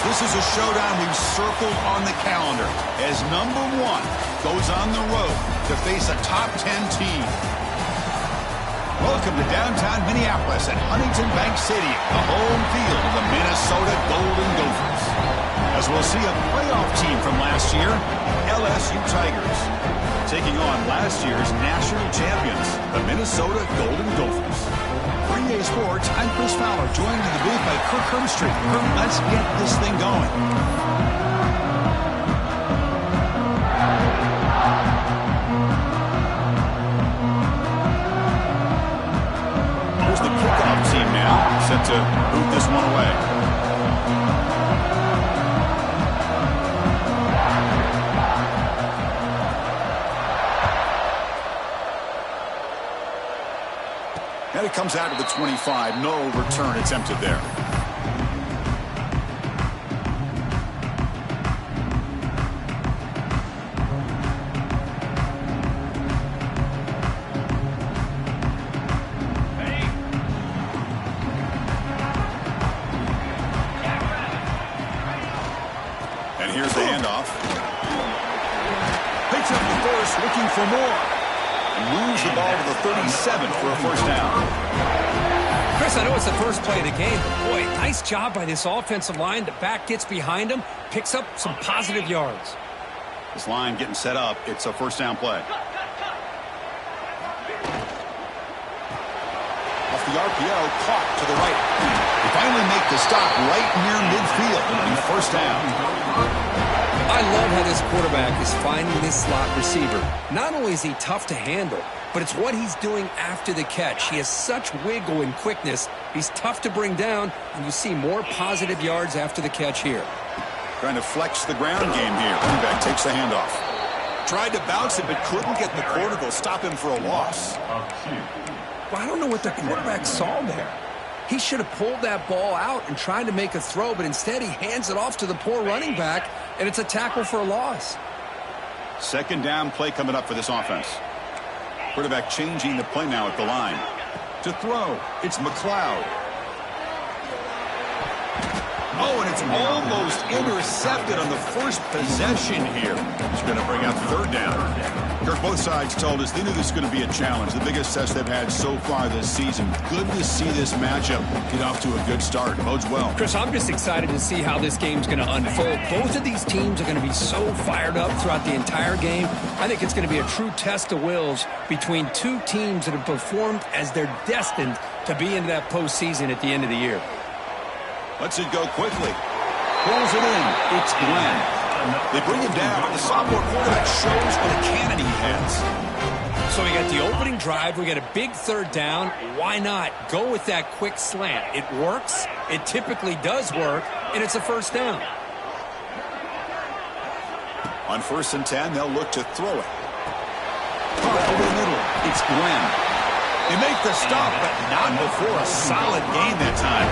This is a showdown we've circled on the calendar as number 1 goes on the road to face a top 10 team. Welcome to downtown Minneapolis at Huntington Bank Stadium, the home field of the Minnesota Golden Gophers. As we'll see a playoff team from last year, LSU Tigers, taking on last year's national champions, the Minnesota Golden Gophers. For EA Sports, I'm Chris Fowler, joined in the booth by Kirk Herbstreit. Kirk, let's get this thing going. Here's the kickoff team now, set to boot this one away. And it comes out to the 25. No return attempted there. And here's the handoff. Picks up the first, looking for more. Moves the ball to the 37 for a first down. Chris, I know it's the first play of the game, but boy, nice job by this offensive line. The back gets behind him, picks up some positive yards. This line getting set up. It's a first down play. Off the RPO, caught to the right. They finally make the stop right near midfield. And first down. I love how this quarterback is finding this slot receiver. Not only is he tough to handle, but it's what he's doing after the catch. He has such wiggle and quickness. He's tough to bring down, and you see more positive yards after the catch here. Trying to flex the ground game here. Running back takes the handoff. Tried to bounce it, but couldn't get the corner to stop him for a loss. Well, I don't know what the quarterback saw there. He should have pulled that ball out and tried to make a throw, but instead he hands it off to the poor running back, and it's a tackle for a loss. Second down play coming up for this offense. Quarterback changing the play now at the line. To throw, it's McLeod. Oh, and it's almost intercepted on the first possession here. It's going to bring up third down. Kirk, both sides told us they knew this was going to be a challenge. The biggest test they've had so far this season. Good to see this matchup get off to a good start. Bodes well. Chris, I'm just excited to see how this game's going to unfold. Both of these teams are going to be so fired up throughout the entire game. I think it's going to be a true test of wills between two teams that have performed as they're destined to be in that postseason at the end of the year. Lets it go quickly. Pulls it in. It's Glenn. They bring him down. The sophomore quarterback shows what a cannon he has. So we got the opening drive. We got a big third down. Why not go with that quick slant? It works. It typically does work. And it's a first down. On 1st and 10, they'll look to throw it. Over the middle. It's Glenn. They make the stop, but not before a solid gain that time.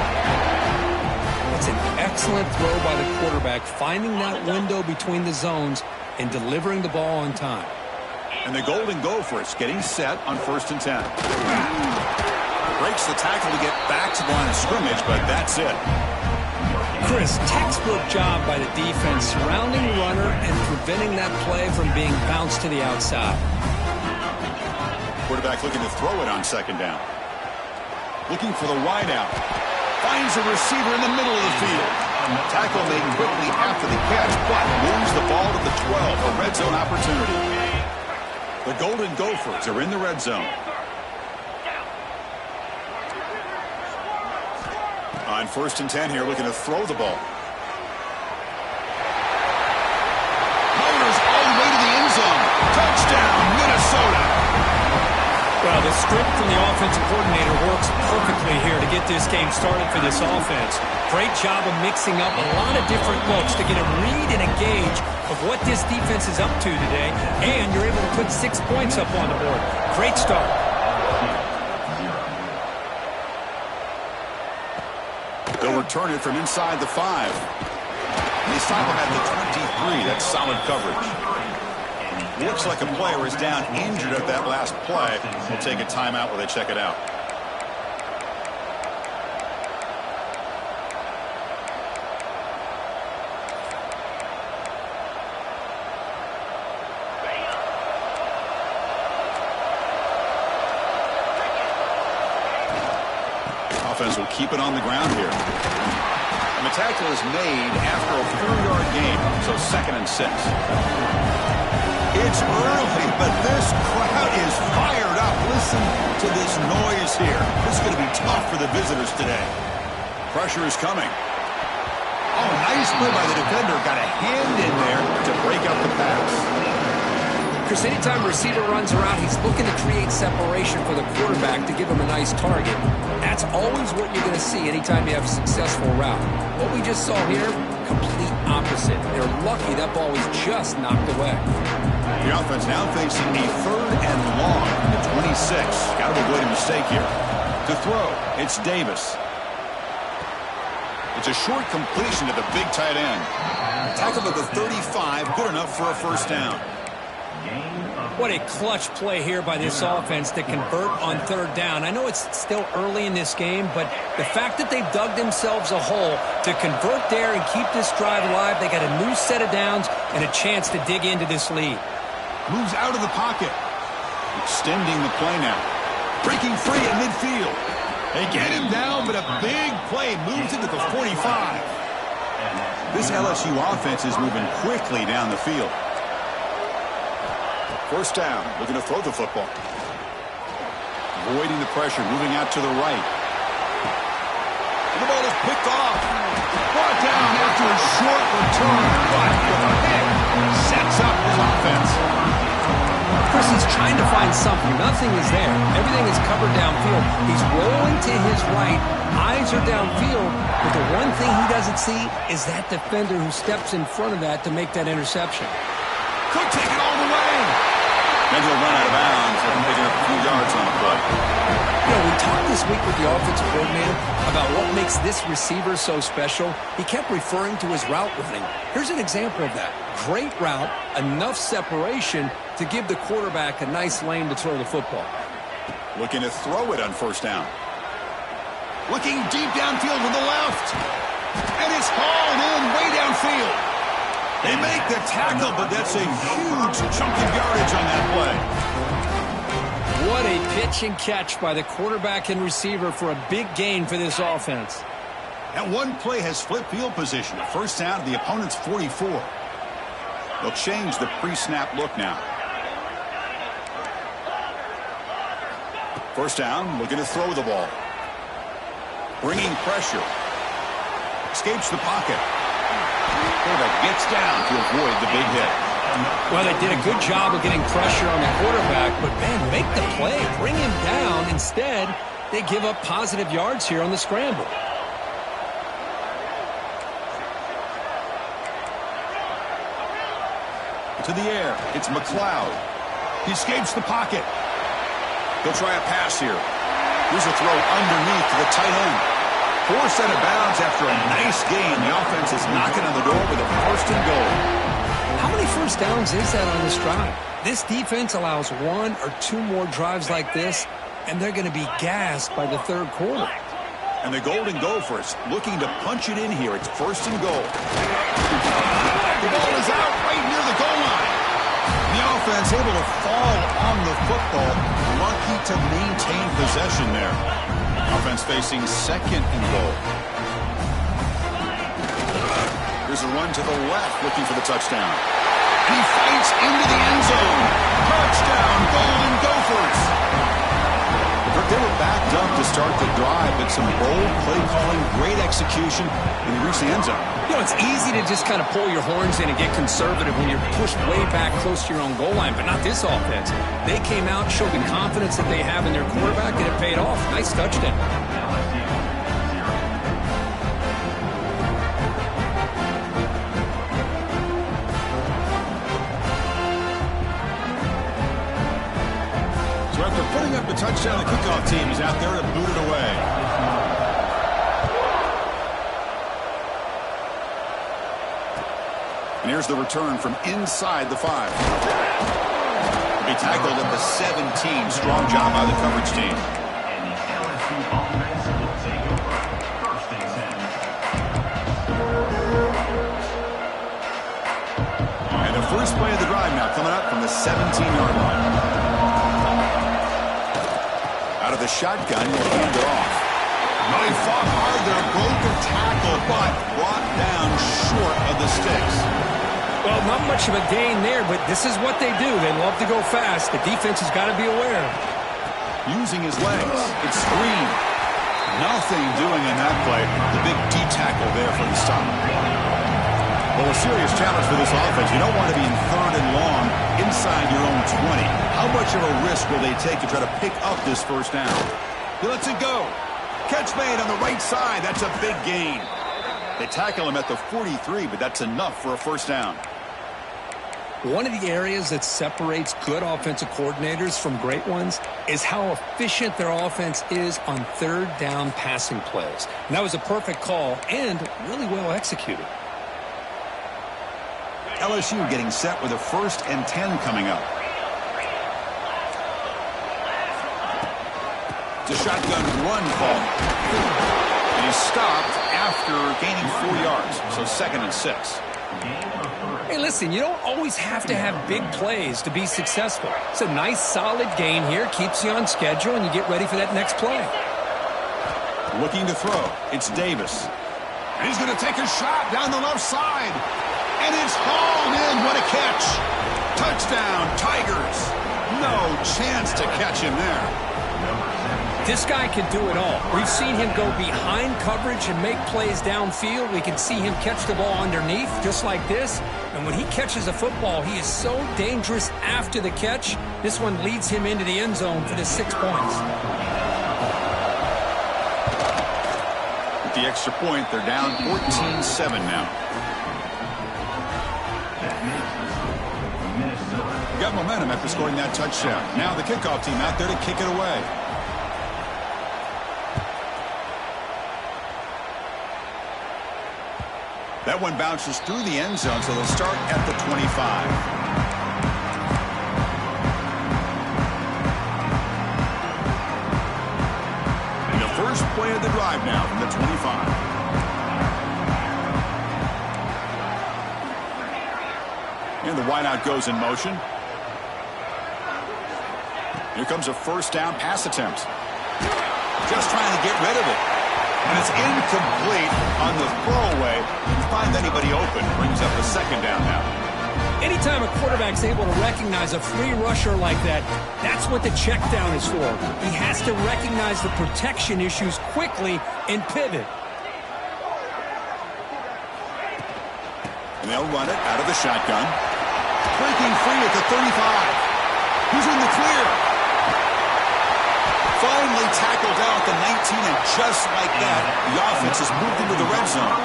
It's an excellent throw by the quarterback, finding that window between the zones and delivering the ball on time. And the Golden Gophers getting set on 1st and 10. Breaks the tackle to get back to the line of scrimmage, but that's it. Chris, textbook job by the defense, surrounding the runner and preventing that play from being bounced to the outside. Quarterback looking to throw it on second down. Looking for the wide out. Finds a receiver in the middle of the field. Tackle made quickly after the catch, but moves the ball to the 12, a red zone opportunity. The Golden Gophers are in the red zone. On 1st and 10 here, looking to throw the ball. Motors all the way to the end zone. Touchdown, Minnesota. Well, the script from the offensive coordinator works perfectly here to get this game started for this offense. Great job of mixing up a lot of different looks to get a read and a gauge of what this defense is up to today, and you're able to put 6 points up on the board. Great start. They'll return it from inside the 5. They stop him at the 23. That's solid coverage. Looks like a player is down injured at that last play. We'll take a timeout while they check it out. Offense will keep it on the ground here. And the tackle is made after a 4-yard gain, so 2nd and 6. It's early, but this crowd is fired up. Listen to this noise here. This is going to be tough for the visitors today. Pressure is coming. Oh, nice play by the defender. Got a hand in there to break up the pass. Chris, anytime a receiver runs around, he's looking to create separation for the quarterback to give him a nice target. That's always what you're going to see anytime you have a successful route. What we just saw here, complete opposite. They're lucky that ball was just knocked away. The offense now facing a 3rd and long from the 26. Got to avoid a mistake here. To throw, it's Davis. It's a short completion to the big tight end. Tackle at the 35, good enough for a 1st down. What a clutch play here by this offense to convert on 3rd down. I know it's still early in this game, but the fact that they've dug themselves a hole to convert there and keep this drive alive, they got a new set of downs and a chance to dig into this lead. Moves out of the pocket. Extending the play now. Breaking free at midfield. They get him down, but a big play moves into the 45. This LSU offense is moving quickly down the field. 1st down, looking to throw the football. Avoiding the pressure, moving out to the right. And the ball is picked off. Brought down after a short return, but with a hit, sets up his offense. Chris, he's trying to find something. Nothing is there. Everything is covered downfield. He's rolling to his right. Eyes are downfield, but the one thing he doesn't see is that defender who steps in front of that to make that interception. Could take it all the way. Then he'll run out of bounds and picking up a few yards on the play. You know, we talked this week with the offensive coordinator about what makes this receiver so special. He kept referring to his route running. Here's an example of that. Great route, enough separation to give the quarterback a nice lane to throw the football. Looking to throw it on 1st down. Looking deep downfield with the left. And it's hauled in way downfield. They make the tackle, but that's a huge chunk of yardage on that play. What a pitch and catch by the quarterback and receiver for a big gain for this offense. That one play has flipped field position. A 1st down to the opponent's 44. They'll change the pre-snap look now. 1st down, looking to throw the ball. Bringing pressure. Escapes the pocket. Quarterback gets down to avoid the big hit. Well, they did a good job of getting pressure on the quarterback, but, man, make the play. Bring him down. Instead, they give up positive yards here on the scramble. To the air. It's McLeod. He escapes the pocket. They'll try a pass here. Here's a throw underneath to the tight end. 4th out of bounds after a nice game. The offense is knocking on the door with a 1st and goal. How many 1st downs is that on this drive? This defense allows 1 or 2 more drives like this, and they're going to be gassed by the 3rd quarter. And the Golden Gophers looking to punch it in here. It's 1st and goal. The ball is out right near the goal line. The offense able to fall on the football. Lucky to maintain possession there. Offense facing 2nd and goal. Here's a run to the left looking for the touchdown. He fights into the end zone. Touchdown, Golden Gophers. They were backed up to start the drive, but some bold play calling, great execution, and they reached the end zone. You know, it's easy to just kind of pull your horns in and get conservative when you're pushed way back close to your own goal line, but not this offense. They came out, showed the confidence that they have in their quarterback, and it paid off. Nice touchdown. Putting up the touchdown, the kickoff team is out there to boot it away. And here's the return from inside the 5. He'll be tackled at the 17. Strong job by the coverage team. And the first play of the drive now coming up from the 17-yard line. Out of the shotgun, he'll hand it off. Well, he fought hard there, broke the tackle, but brought down short of the sticks. Well, not much of a gain there, but this is what they do. They love to go fast. The defense has got to be aware. Using his legs. It's screen. Nothing doing in that play. The big D tackle there for the stop. Well, a serious challenge for this offense. You don't want to be in 3rd and long inside your own 20. How much of a risk will they take to try to pick up this first down? He lets it go. Catch made on the right side. That's a big gain. They tackle him at the 43, but that's enough for a first down. One of the areas that separates good offensive coordinators from great ones is how efficient their offense is on 3rd down passing plays. And that was a perfect call and really well executed. LSU getting set with a 1st and 10 coming up. It's a shotgun run call. And he's stopped after gaining 4 yards. So 2nd and 6. Hey, listen, you don't always have to have big plays to be successful. It's a nice, solid gain here. Keeps you on schedule, and you get ready for that next play. Looking to throw. It's Davis. And he's going to take a shot down the left side. And it's hauled in. What a catch. Touchdown, Tigers. No chance to catch him there. This guy can do it all. We've seen him go behind coverage and make plays downfield. We can see him catch the ball underneath, just like this. And when he catches a football, he is so dangerous after the catch. This one leads him into the end zone for the 6 points. With the extra point, they're down 14-7 now. Got momentum after scoring that touchdown. Now the kickoff team out there to kick it away. That one bounces through the end zone, so they'll start at the 25. And the first play of the drive now from the 25. And the wideout goes in motion. Here comes a 1st down pass attempt. Just trying to get rid of it. And it's incomplete on the throwaway. Didn't find anybody open. Brings up the 2nd down now. Anytime a quarterback's able to recognize a free rusher like that, that's what the check down is for. He has to recognize the protection issues quickly and pivot. And they'll run it out of the shotgun. Breaking free at the 35. He's in the clear. Finally tackled out at the 19, and just like that, the offense has moved into the red zone.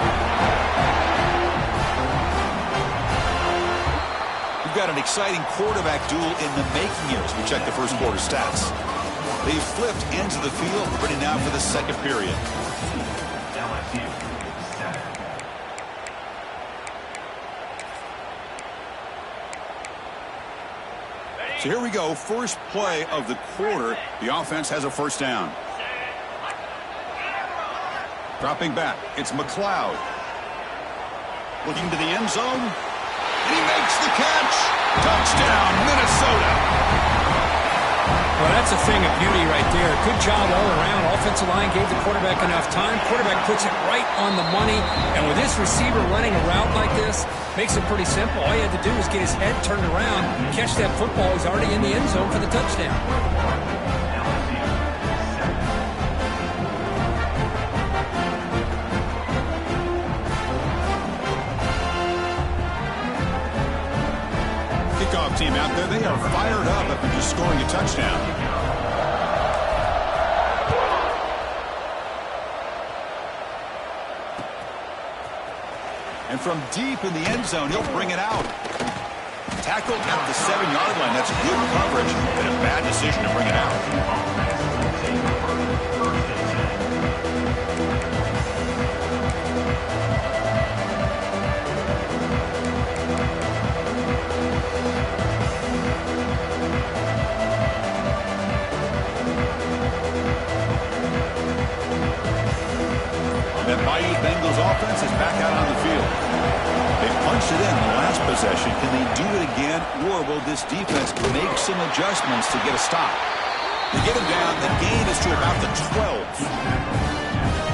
We've got an exciting quarterback duel in the making here as we check the first quarter stats. They've flipped ends of the field, ready now for the 2nd period. So here we go, first play of the quarter. The offense has a 1st down. Dropping back, it's McLeod. Looking to the end zone, and he makes the catch. Touchdown, Minnesota. Well, that's a thing of beauty right there. Good job all around. Offensive line gave the quarterback enough time. Quarterback puts it right on the money. And with this receiver running a route like this, makes it pretty simple. All you had to do was get his head turned around, catch that football. He's already in the end zone for the touchdown. Kickoff team out there, they are fired up after just scoring a touchdown. And from deep in the end zone, he'll bring it out. Tackled at the 7-yard line. That's good coverage and a bad decision to bring it out. That mighty Bengals offense is back out on the field. They punched it in the last possession. Can they do it again, or will this defense make some adjustments to get a stop? They get him down. The gain is to about the 12.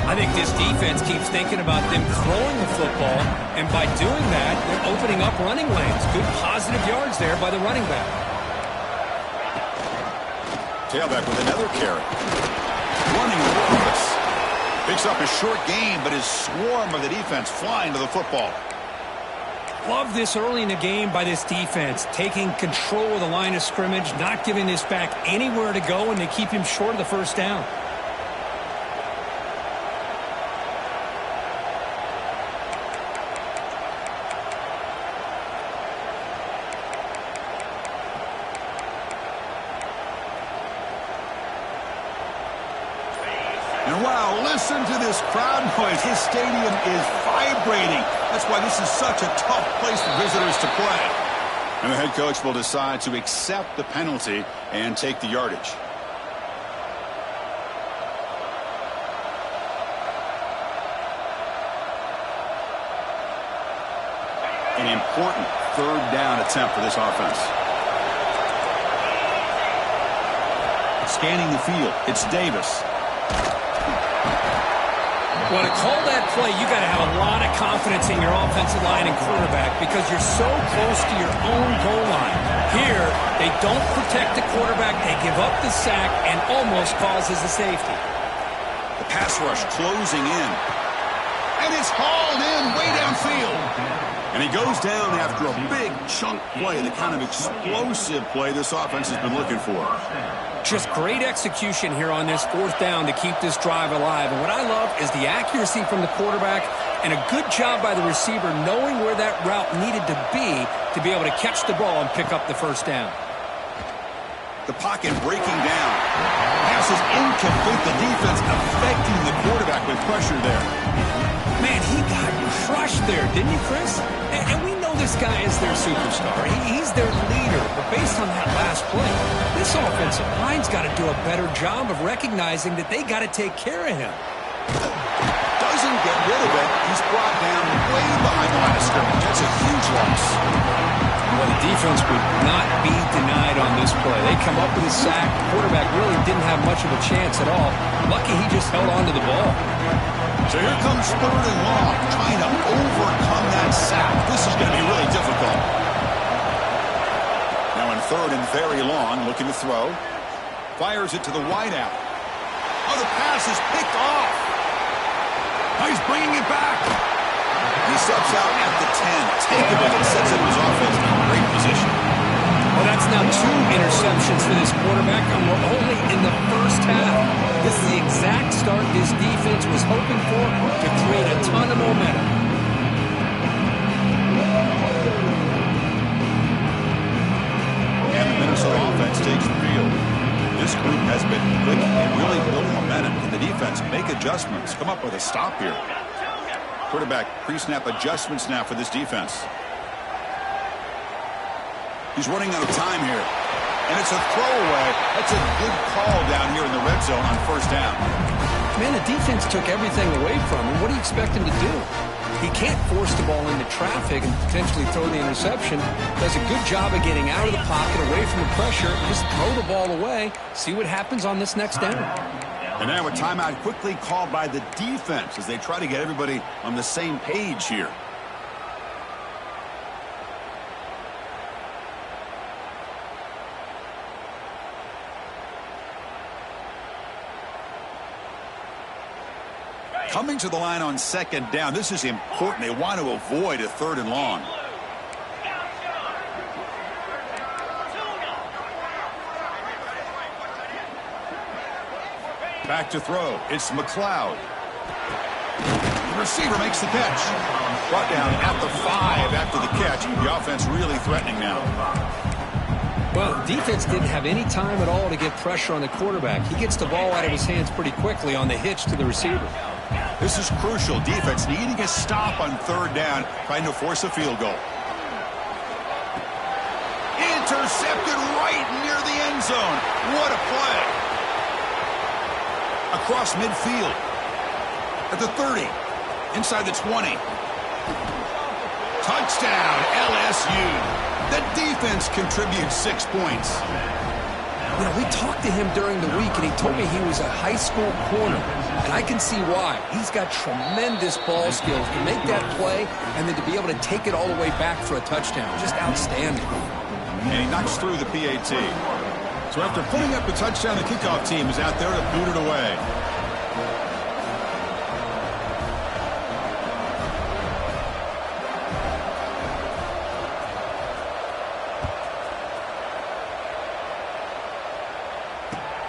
I think this defense keeps thinking about them throwing the football, and by doing that, they're opening up running lanes. Good positive yards there by the running back. Tailback with another carry. Running with purpose. Picks up a short gain, but his swarm of the defense flying to the football. Love this early in the game by this defense, taking control of the line of scrimmage, not giving this back anywhere to go, and they keep him short of the first down. And wow, listen to this crowd noise. This stadium is vibrating. That's why this is such a tough place for visitors to play. And the head coach will decide to accept the penalty and take the yardage. An important third down attempt for this offense. Scanning the field, it's Davis. Well, to call that play, you got to have a lot of confidence in your offensive line and quarterback because you're so close to your own goal line. Here, they don't protect the quarterback. They give up the sack and almost causes a safety. The pass rush closing in. And it's hauled in way downfield. And he goes down after a big chunk play, the kind of explosive play this offense has been looking for. Just great execution here on this fourth down to keep this drive alive. And what I love is the accuracy from the quarterback and a good job by the receiver knowing where that route needed to be able to catch the ball and pick up the first down. The pocket breaking down. Pass is incomplete. The defense affecting the quarterback with pressure there. Man, he got crushed there, didn't he, Chris? And we know this guy is their superstar. He's their leader. But based on that last play, this offensive line's got to do a better job of recognizing that they got to take care of him. Doesn't get rid of it. He's brought down way behind the line of scrimmage. That's a huge loss. Well, the defense would not be denied on this play. They come up with a sack. The quarterback really didn't have much of a chance at all. Lucky he just held on to the ball. So here comes third and long, trying to overcome that sack. This is going to be really difficult. Now in third and very long, looking to throw. Fires it to the wideout. Oh, the pass is picked off. Oh, he's bringing it back. He steps out at the 10. Taking it and sets up his offense in great position. Well, that's now 2 interceptions for this quarterback, and we're only in the first half. This is the exact start this defense was hoping for to create a ton of momentum. And the Minnesota offense takes the field. This group has been quick and really built momentum. Can the defense make adjustments? Come up with a stop here. Quarterback pre-snap adjustments now for this defense. He's running out of time here. And it's a throwaway. That's a good call down here in the red zone on first down. Man, the defense took everything away from him. What do you expect him to do? He can't force the ball into traffic and potentially throw the interception. Does a good job of getting out of the pocket, away from the pressure, just throw the ball away, see what happens on this next down. And now a timeout quickly called by the defense as they try to get everybody on the same page here. Coming to the line on second down. This is important. They want to avoid a third and long. Back to throw. It's McLeod. The receiver makes the catch. Brought down at the 5 after the catch. The offense really threatening now. Well, defense didn't have any time at all to get pressure on the quarterback. He gets the ball out of his hands pretty quickly on the hitch to the receiver. This is crucial. Defense needing a stop on third down, trying to force a field goal. Intercepted right near the end zone. What a play. Across midfield. At the 30. Inside the 20. Touchdown, LSU. The defense contributes 6 points. You know, we talked to him during the week, and he told me he was a high school corner. And I can see why. He's got tremendous ball skills to make that play and then to be able to take it all the way back for a touchdown. Just outstanding. And he knocks through the PAT. So after putting up the touchdown, the kickoff team is out there to boot it away.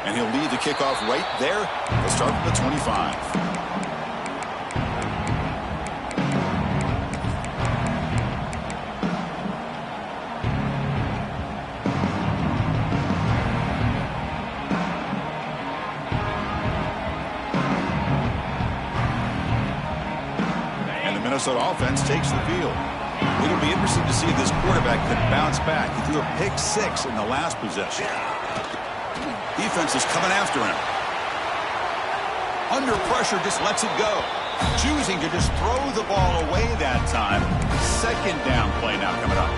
And he'll lead the kickoff right there. He'll start from the 25. Minnesota offense takes the field. It'll be interesting to see if this quarterback can bounce back. He threw a pick 6 in the last possession. Defense is coming after him. Under pressure, just lets it go. Choosing to just throw the ball away that time. Second down play now coming up.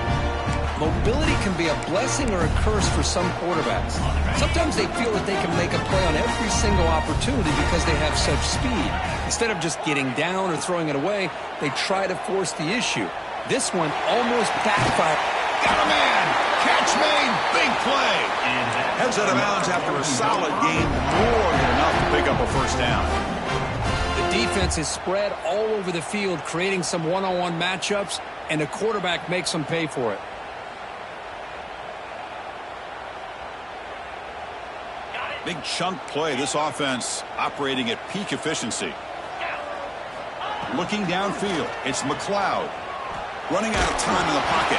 Mobility can be a blessing or a curse for some quarterbacks. Sometimes they feel that they can make a play on every single opportunity because they have such speed. Instead of just getting down or throwing it away, they try to force the issue. This one almost backfired. Got a man! Catch made! Big play! Heads out of bounds after a solid game. More than enough to pick up a first down. The defense is spread all over the field, creating some one-on-one matchups, and the quarterback makes them pay for it. Big chunk play. This offense operating at peak efficiency. Looking downfield, it's McLeod. Running out of time in the pocket.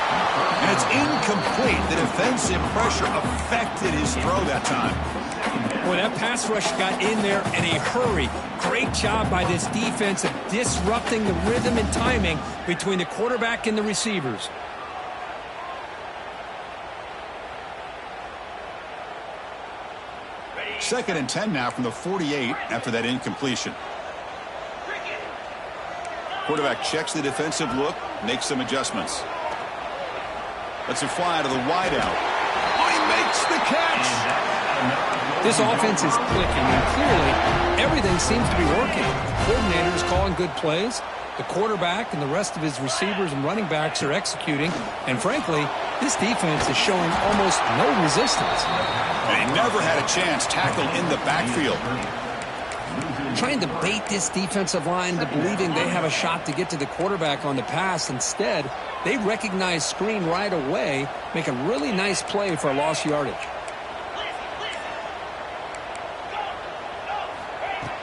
And it's incomplete. The defensive pressure affected his throw that time. Boy, that pass rush got in there in a hurry. Great job by this defense of disrupting the rhythm and timing between the quarterback and the receivers. Second and 10 now from the 48 after that incompletion. Quarterback checks the defensive look, makes some adjustments. Lets it fly to the wideout. Oh, he makes the catch! This offense is clicking, and clearly everything seems to be working. The coordinator is calling good plays. The quarterback and the rest of his receivers and running backs are executing. And frankly, this defense is showing almost no resistance. And he never had a chance tackled in the backfield. Trying to bait this defensive line into believing they have a shot to get to the quarterback on the pass. Instead, they recognize screen right away, make a really nice play for a lost yardage.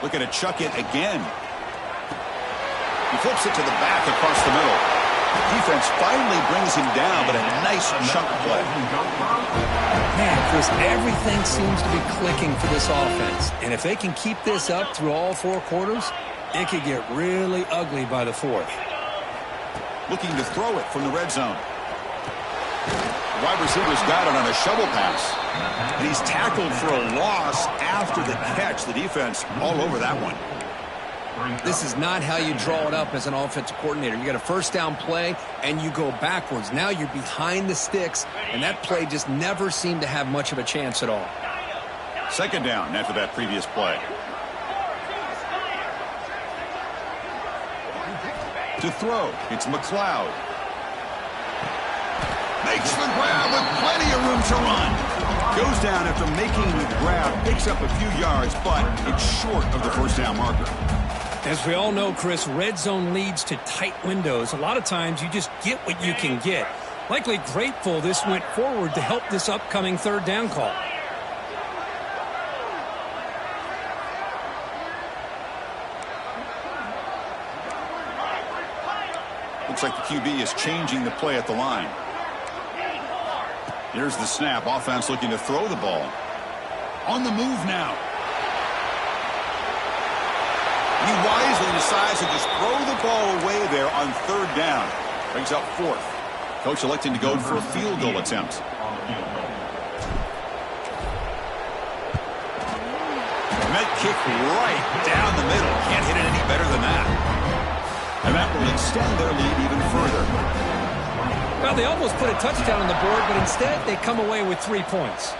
Looking to chuck it again. He flips it to the back across the middle. Defense finally brings him down, but a nice chunk play. Man, Chris, everything seems to be clicking for this offense. And if they can keep this up through all 4 quarters, it could get really ugly by the 4th. Looking to throw it from the red zone. The wide receiver's got it on a shovel pass. And he's tackled for a loss after the catch. The defense all over that one. This is not how you draw it up as an offensive coordinator. You got a first down play, and you go backwards. Now you're behind the sticks, and that play just never seemed to have much of a chance at all. Second down after that previous play. To throw, it's McLeod. Makes the grab with plenty of room to run. Goes down after making the grab, picks up a few yards, but it's short of the first down marker. As we all know, Chris, red zone leads to tight windows. A lot of times you just get what you can get. Likely grateful this went forward to help this upcoming third down call. Looks like the QB is changing the play at the line. Here's the snap. Offense looking to throw the ball. On the move now. He wisely decides to just throw the ball away there on third down. Brings up 4th. Coach electing to go for a field goal attempt. And that kick right down the middle. Can't hit it any better than that. And that will extend their lead even further. Well, they almost put a touchdown on the board, but instead they come away with 3 points.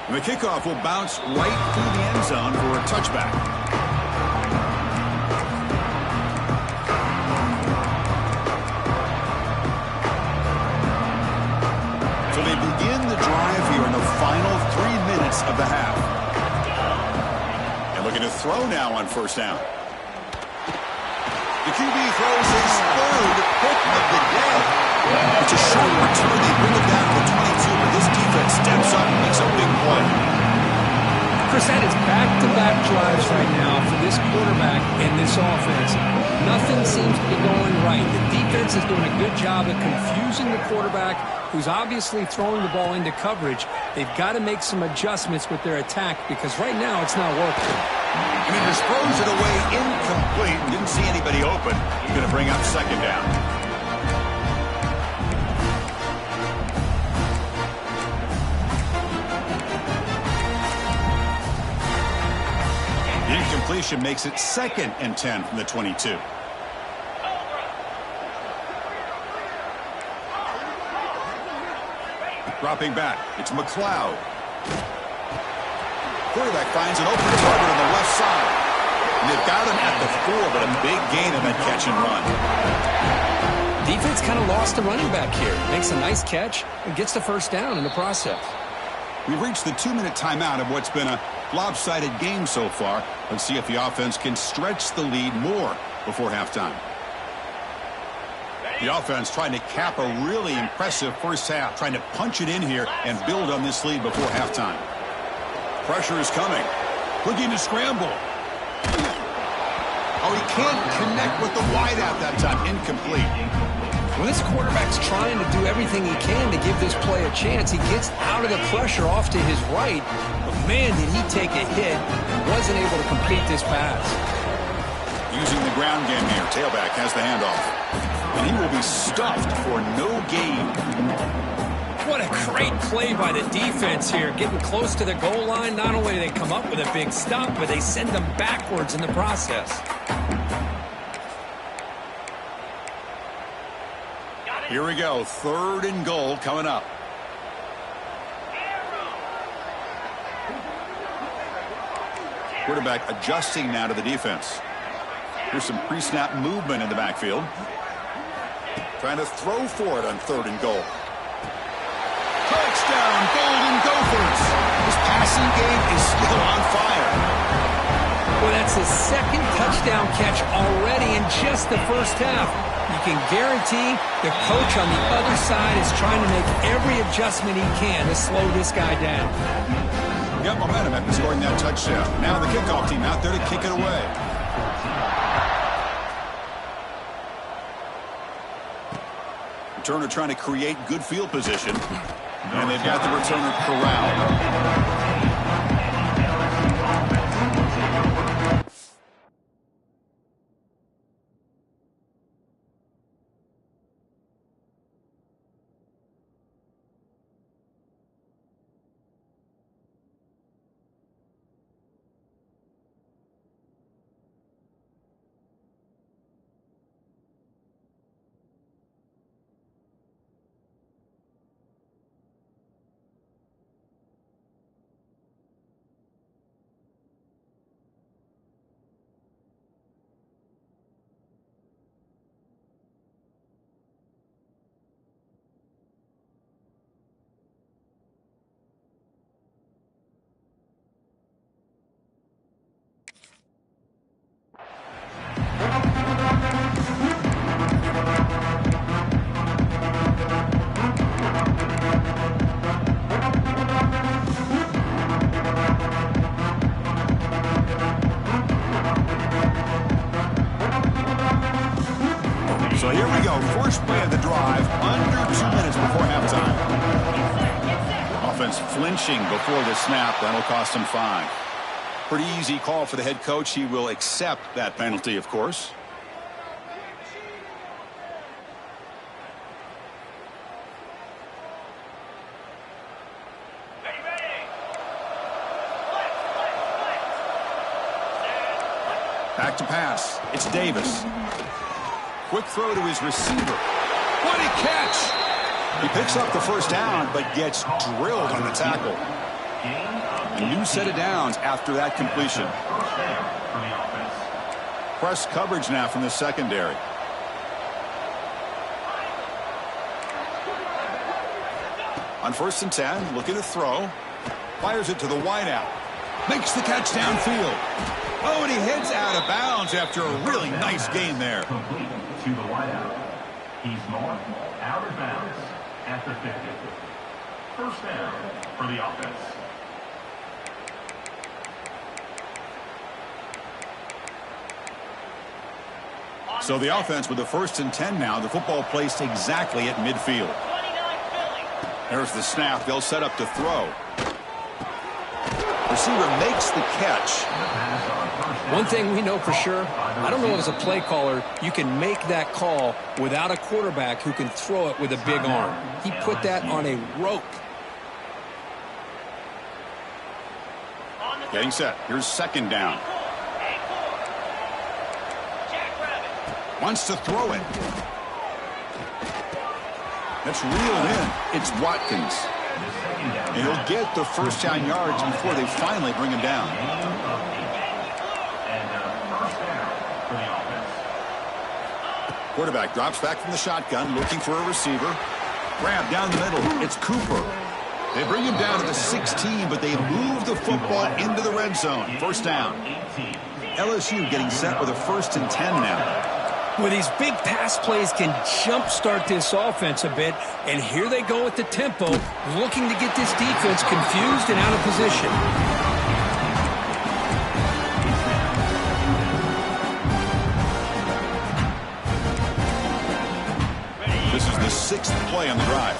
And the kickoff will bounce right through the end zone for a touchback. So they begin the drive here in the final 3 minutes of the half. And looking to throw now on first down. The QB throws his third pick of the day. It's a short return. They bring it down to the 22, but this defense steps up and makes a big play. Chris, that is back-to-back drives right now for this quarterback and this offense. Nothing seems to be going right. The defense is doing a good job of confusing the quarterback, who's obviously throwing the ball into coverage. They've got to make some adjustments with their attack because right now it's not working. And he just throws it away incomplete. Didn't see anybody open. He's going to bring up second down. The incompletion makes it 2nd and 10 from the 22. Dropping back, it's McLeod. Quarterback finds an open target on the left side. And they've got him at the 4, but a big gain on that catch and run. Defense kind of lost the running back here. Makes a nice catch and gets the first down in the process. We've reached the 2-minute timeout of what's been a lopsided game so far. Let's see if the offense can stretch the lead more before halftime. The offense trying to cap a really impressive first half, trying to punch it in here and build on this lead before halftime. Pressure is coming. Looking to scramble. Oh, he can't connect with the wideout that time. Incomplete. Well, this quarterback's trying to do everything he can to give this play a chance. He gets out of the pressure off to his right. But, man, did he take a hit and wasn't able to complete this pass. Using the ground game here. Tailback has the handoff. And he will be stuffed for no gain. What a great play by the defense here. Getting close to the goal line. Not only do they come up with a big stop, but they send them backwards in the process. Here we go. 3rd and goal coming up. Quarterback adjusting now to the defense. Here's some pre-snap movement in the backfield. Trying to throw for it on 3rd and goal. Touchdown, Golden Gophers. This passing game is still on fire. Well, that's his 2nd touchdown catch already in just the first half. You can guarantee the coach on the other side is trying to make every adjustment he can to slow this guy down. Got momentum after scoring that touchdown. Now the kickoff team out there to kick it away. Returner trying to create good field position. And they've got the returner corralled. So here we go. First play of the drive, under 2 minutes before halftime. Offense flinching before the snap. That'll cost him 5. Pretty easy call for the head coach. He will accept that penalty, of course. Back to pass. It's Davis. Quick throw to his receiver. What a catch! He picks up the first down, but gets drilled on the tackle. new set of downs after that completion. Press coverage now from the secondary. On 1st and 10, looking to throw. Fires it to the wideout. Makes the catch downfield. Oh, and he heads out of bounds after a really nice gain there. Complete to the wideout. He's marked out of bounds at the 50. First down for the offense. So the offense with the 1st and 10 now. The football placed exactly at midfield. There's the snap. They'll set up to throw. Receiver makes the catch. One thing we know for sure, I don't know as a play caller, you can make that call without a quarterback who can throw it with a big arm. He put that on a rope. Getting set. Here's 2nd down. Wants to throw it. That's reeled in. It's Watkins. And he'll get the 1st down yards before they finally bring him down. Quarterback drops back from the shotgun, looking for a receiver. Grab down the middle. It's Cooper. They bring him down to the 16, but they move the football into the red zone. 1st down. LSU getting set with a 1st and 10 now. Well, these big pass plays can jumpstart this offense a bit, and here they go at the tempo, looking to get this defense confused and out of position. This is the 6th play on the drive.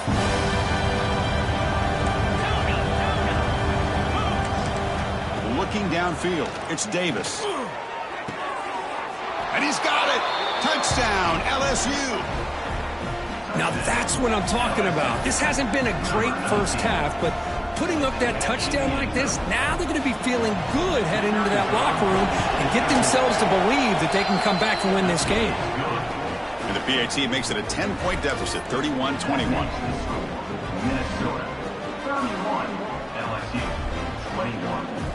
Looking downfield, it's Davis. And he's got it! Touchdown, LSU! Now that's what I'm talking about. This hasn't been a great first half, but putting up that touchdown like this, now they're going to be feeling good heading into that locker room and get themselves to believe that they can come back and win this game. And the PAT makes it a 10-point deficit, 31-21. Minnesota, 31. LSU, 21.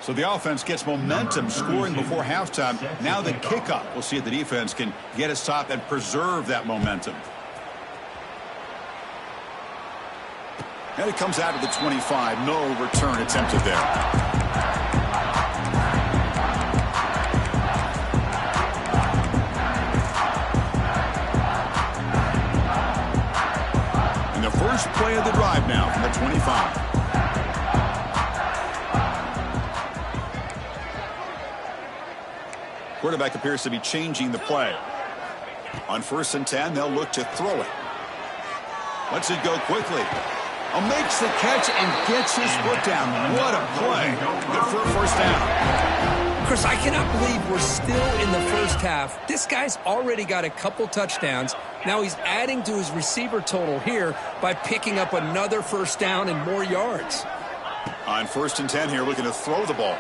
So the offense gets momentum, scoring before halftime. Now the kickoff. We'll see if the defense can get a stop and preserve that momentum. And it comes out of the 25. No return attempted there. And the first play of the drive now from the 25. Quarterback appears to be changing the play. On 1st and 10, they'll look to throw it. Lets it go quickly. Makes the catch and gets his foot down. What a play. Good for a 1st down. Chris, I cannot believe we're still in the first half. This guy's already got a couple touchdowns. Now he's adding to his receiver total here by picking up another 1st down and more yards. On 1st and 10 here, looking to throw the ball.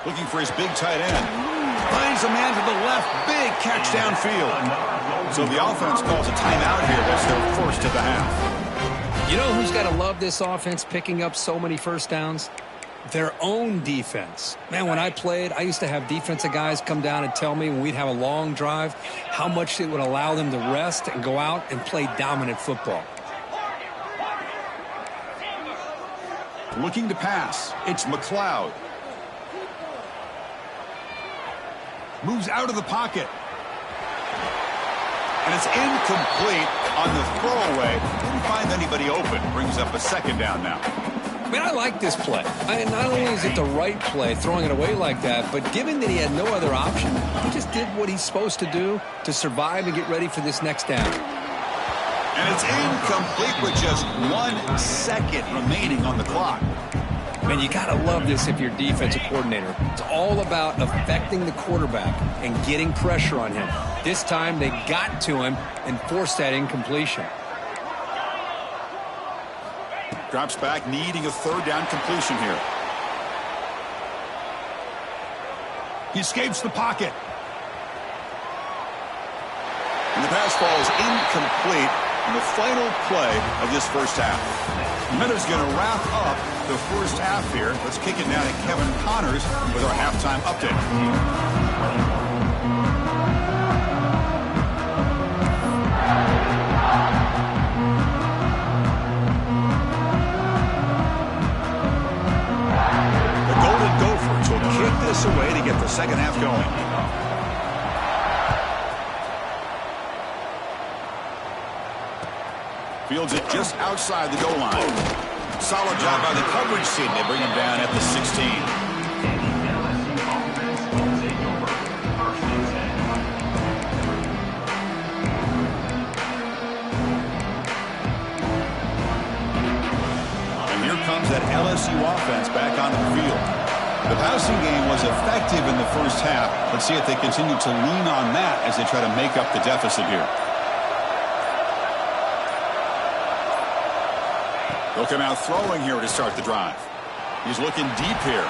Looking for his big tight end. Finds a man to the left. Big catch downfield. So the offense calls a timeout here. That's their 1st of the half. You know who's got to love this offense picking up so many 1st downs? Their own defense. Man, when I played, I used to have defensive guys come down and tell me when we'd have a long drive how much it would allow them to rest and go out and play dominant football. Looking to pass. It's McLeod. Moves out of the pocket. And it's incomplete on the throwaway. Didn't find anybody open. Brings up a 2nd down now. Man, I like this play. Not only is it the right play, throwing it away like that, but given that he had no other option, he just did what he's supposed to do to survive and get ready for this next down. And it's incomplete with just 1 second remaining on the clock. Man, you got to love this if you're defensive coordinator. It's all about affecting the quarterback and getting pressure on him. This time they got to him and forced that incompletion. Drops back, needing a 3rd down completion here. He escapes the pocket. And the pass falls incomplete in the final play of this first half. Minnesot's going to wrap up the first half here. Let's kick it now to Kevin Connors with our halftime update. The Golden Gophers will kick this away to get the second half going. Fields it just outside the goal line. Solid job by the coverage team. They bring him down at the 16. And here comes that LSU offense back onto the field. The passing game was effective in the first half. Let's see if they continue to lean on that as they try to make up the deficit here. They'll come out throwing here to start the drive. He's looking deep here.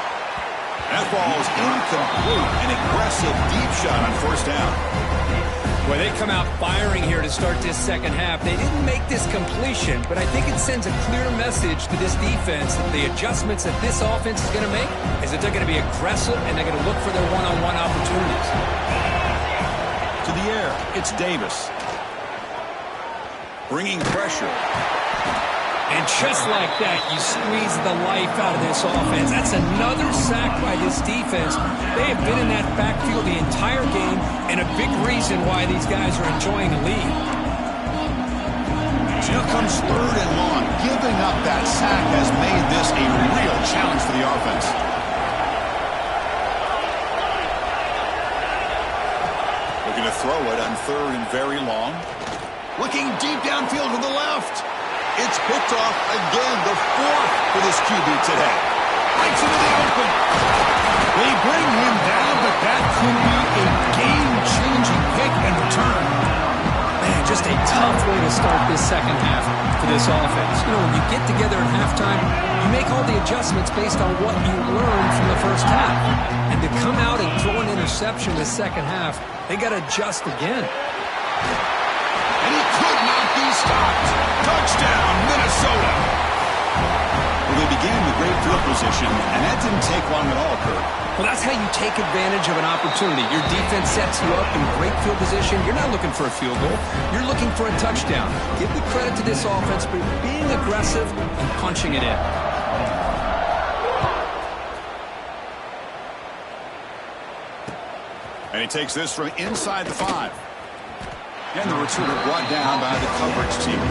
That ball's incomplete. An aggressive deep shot on first down. Well, they come out firing here to start this second half. They didn't make this completion, but I think it sends a clear message to this defense that the adjustments that this offense is going to make is that they're going to be aggressive and they're going to look for their one-on-one opportunities. To the air, it's Davis. Bringing pressure. And just like that, you squeeze the life out of this offense. That's another sack by this defense. They have been in that backfield the entire game, and a big reason why these guys are enjoying a lead. Here comes third and long. Giving up that sack has made this a real challenge for the offense. Looking to throw it on third and very long. Looking deep downfield to the left. It's picked off again, the fourth for this QB today. Breaks into the open. They bring him down, but that could be a game-changing pick and return. Man, just a tough way to start this second half for this offense. You know, when you get together at halftime, you make all the adjustments based on what you learned from the first half. And to come out and throw an interception in the second half, they got to adjust again. And he could not be stopped. Touchdown, Minnesota. Well, they began with great field position, and that didn't take long at all, Kurt. Well, that's how you take advantage of an opportunity. Your defense sets you up in great field position. You're not looking for a field goal. You're looking for a touchdown. Give the credit to this offense for being aggressive and punching it in. And he takes this from inside the 5. And the returner brought down by the coverage team.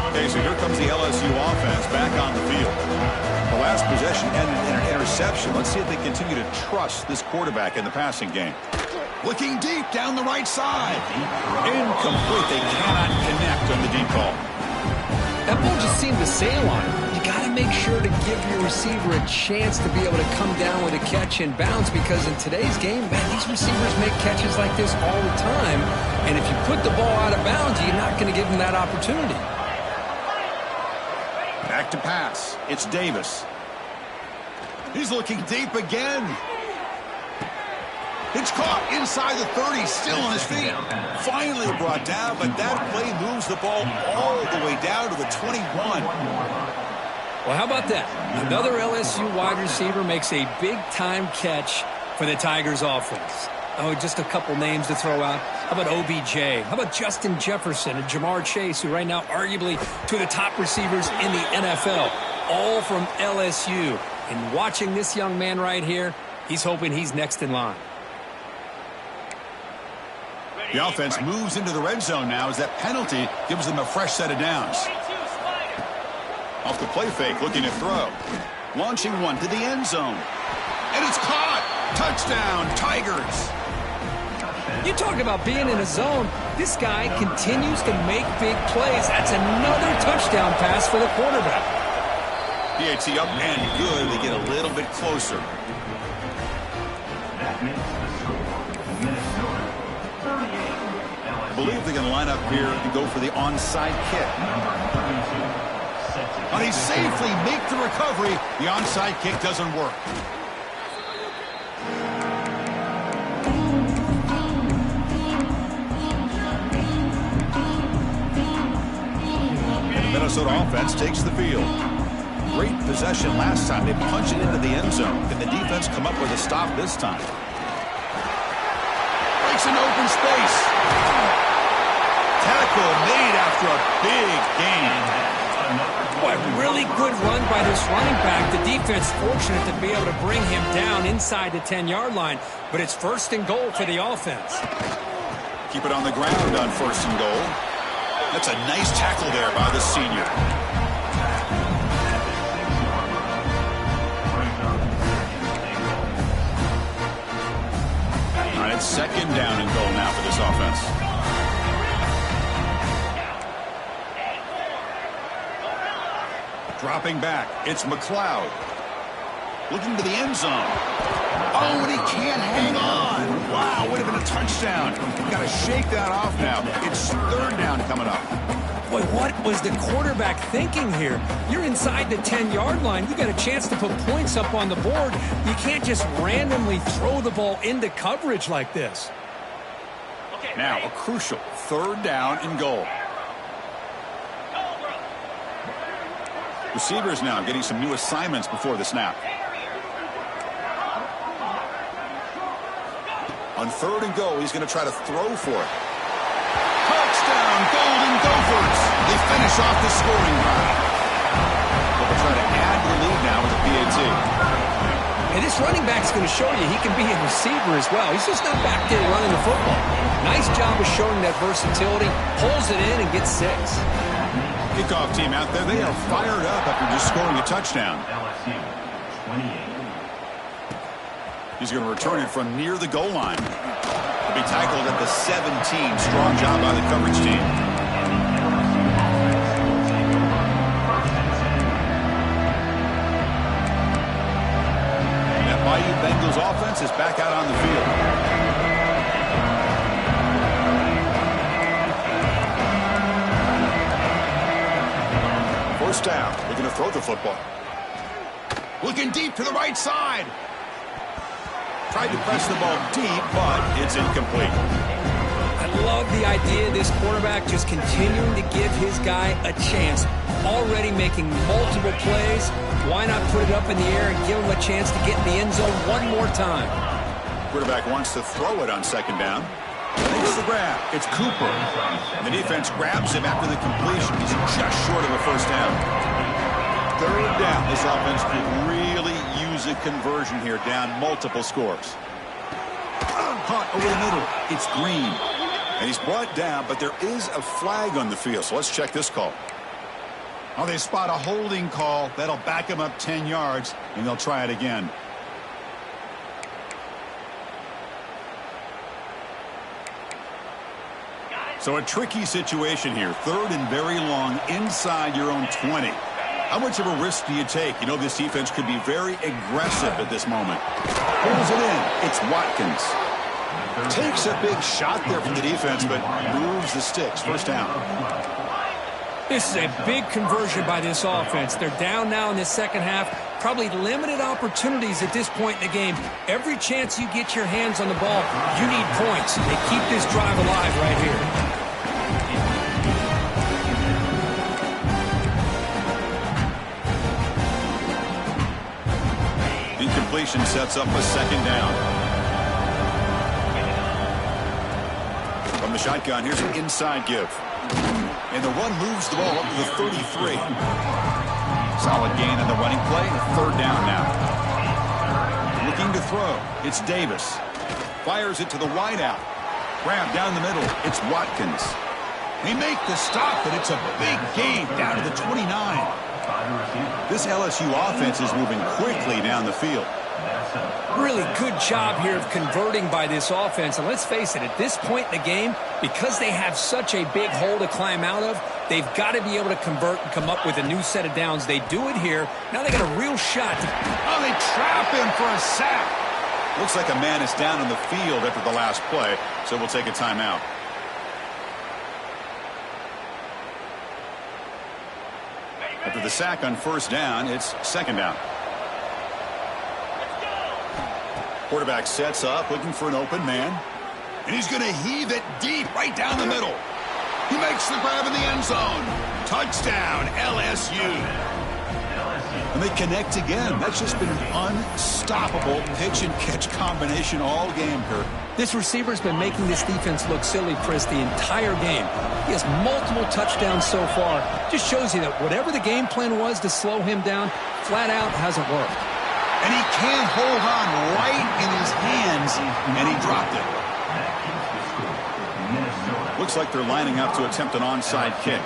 Okay, so here comes the LSU offense back on the field. The last possession ended in an interception. Let's see if they continue to trust this quarterback in the passing game. Looking deep down the right side. Incomplete. They cannot connect on the deep ball. That ball just seemed to sail on him. You got to make sure to give your receiver a chance to be able to come down with a catch and bounce, because in today's game, man, these receivers make catches like this all the time. And if you put the ball out of bounds, you're not going to give them that opportunity. Back to pass. It's Davis. He's looking deep again. It's caught inside the 30, still on his feet. Finally brought down, but that play moves the ball all the way down to the 21. Well, how about that? Another LSU wide receiver makes a big-time catch for the Tigers offense. Oh, just a couple names to throw out. How about OBJ? How about Justin Jefferson and Jamar Chase, who right now arguably two of the top receivers in the NFL, all from LSU. And watching this young man right here, he's hoping he's next in line. The offense moves into the red zone now as that penalty gives them a fresh set of downs. Off the play fake, looking to throw. Launching one to the end zone. And it's caught! Touchdown, Tigers! You talk about being in a zone. This guy continues to make big plays. That's another touchdown pass for the quarterback. PAT up and good. They get a little bit closer. I believe they're going going to line up here and go for the onside kick. But they safely make the recovery. The onside kick doesn't work. The Minnesota offense takes the field. Great possession last time. They punch it into the end zone. Can the defense come up with a stop this time? Breaks an open space. Tackle made after a big gain. Boy, really good run by this running back. The defense fortunate to be able to bring him down inside the 10-yard line, but it's 1st and goal for the offense. Keep it on the ground on 1st and goal. That's a nice tackle there by the senior. All right, it's 2nd down and goal now for this offense. Dropping back, it's McLeod. Looking to the end zone. Oh, and he can't hang on. Wow, would have been a touchdown. Got to shake that off now. It's 3rd down coming up. Boy, what was the quarterback thinking here? You're inside the 10-yard line. You got a chance to put points up on the board. You can't just randomly throw the ball into coverage like this. Now, a crucial 3rd down and goal. Receivers now getting some new assignments before the snap. On 3rd and goal, he's going to try to throw for it. Touchdown, Golden Gophers! They finish off the scoring drive. They'll try to add to the lead now with a PAT. And this running back's going to show you he can be a receiver as well. He's just not back there running the football. Nice job of showing that versatility. Pulls it in and gets 6. Kickoff team out there, they are fired up after just scoring a touchdown. LSU 28. He's going to return it from near the goal line. He'll be tackled at the 17. Strong job by the coverage team. That Bayou Bengals offense is back out on the field. First down. They're going to throw the football. Looking deep to the right side. Tried to press the ball deep, but it's incomplete. I love the idea of this quarterback just continuing to give his guy a chance. Already making multiple plays. Why not put it up in the air and give him a chance to get in the end zone one more time? Quarterback wants to throw it on 2nd down. Makes the grab. It's Cooper. And the defense grabs him after the completion. He's just short of a 1st down. 3rd down. This offense could really use a conversion here, down multiple scores. Caught over the middle. It's Green. And he's brought down, but there is a flag on the field. So let's check this call. Oh, they spot a holding call. That'll back him up 10 yards, and they'll try it again. So a tricky situation here. 3rd and very long inside your own 20. How much of a risk do you take? You know this defense could be very aggressive at this moment. Pulls it in. It's Watkins. Takes a big shot there from the defense, but moves the sticks. 1st down. This is a big conversion by this offense. They're down now in the 2nd half. Probably limited opportunities at this point in the game. Every chance you get your hands on the ball, you need points. They keep this drive alive right here. Incompletion sets up a 2nd down. From the shotgun, here's an inside give. And the run moves the ball up to the 33. Solid gain on the running play. 3rd down now. Looking to throw. It's Davis. Fires it to the wideout. Grab down the middle. It's Watkins. They make the stop, but it's a big gain down to the 29. This LSU offense is moving quickly down the field. Really good job here of converting by this offense. And let's face it, at this point in the game, because they have such a big hole to climb out of, they've got to be able to convert and come up with a new set of downs. They do it here. Now they got a real shot. Oh, they trap him for a sack. Looks like a man is down on the field after the last play, so we'll take a timeout. After the sack on first down, it's second down. Quarterback sets up, looking for an open man. And he's going to heave it deep right down the middle. He makes the grab in the end zone. Touchdown, LSU. And they connect again. That's just been an unstoppable pitch-and-catch combination all game, Kirk. This receiver's been making this defense look silly, Chris, the entire game. He has multiple touchdowns so far. Just shows you that whatever the game plan was to slow him down, flat out hasn't worked. And he can't hold on right in his hands, and he dropped it. Looks like they're lining up to attempt an onside kick.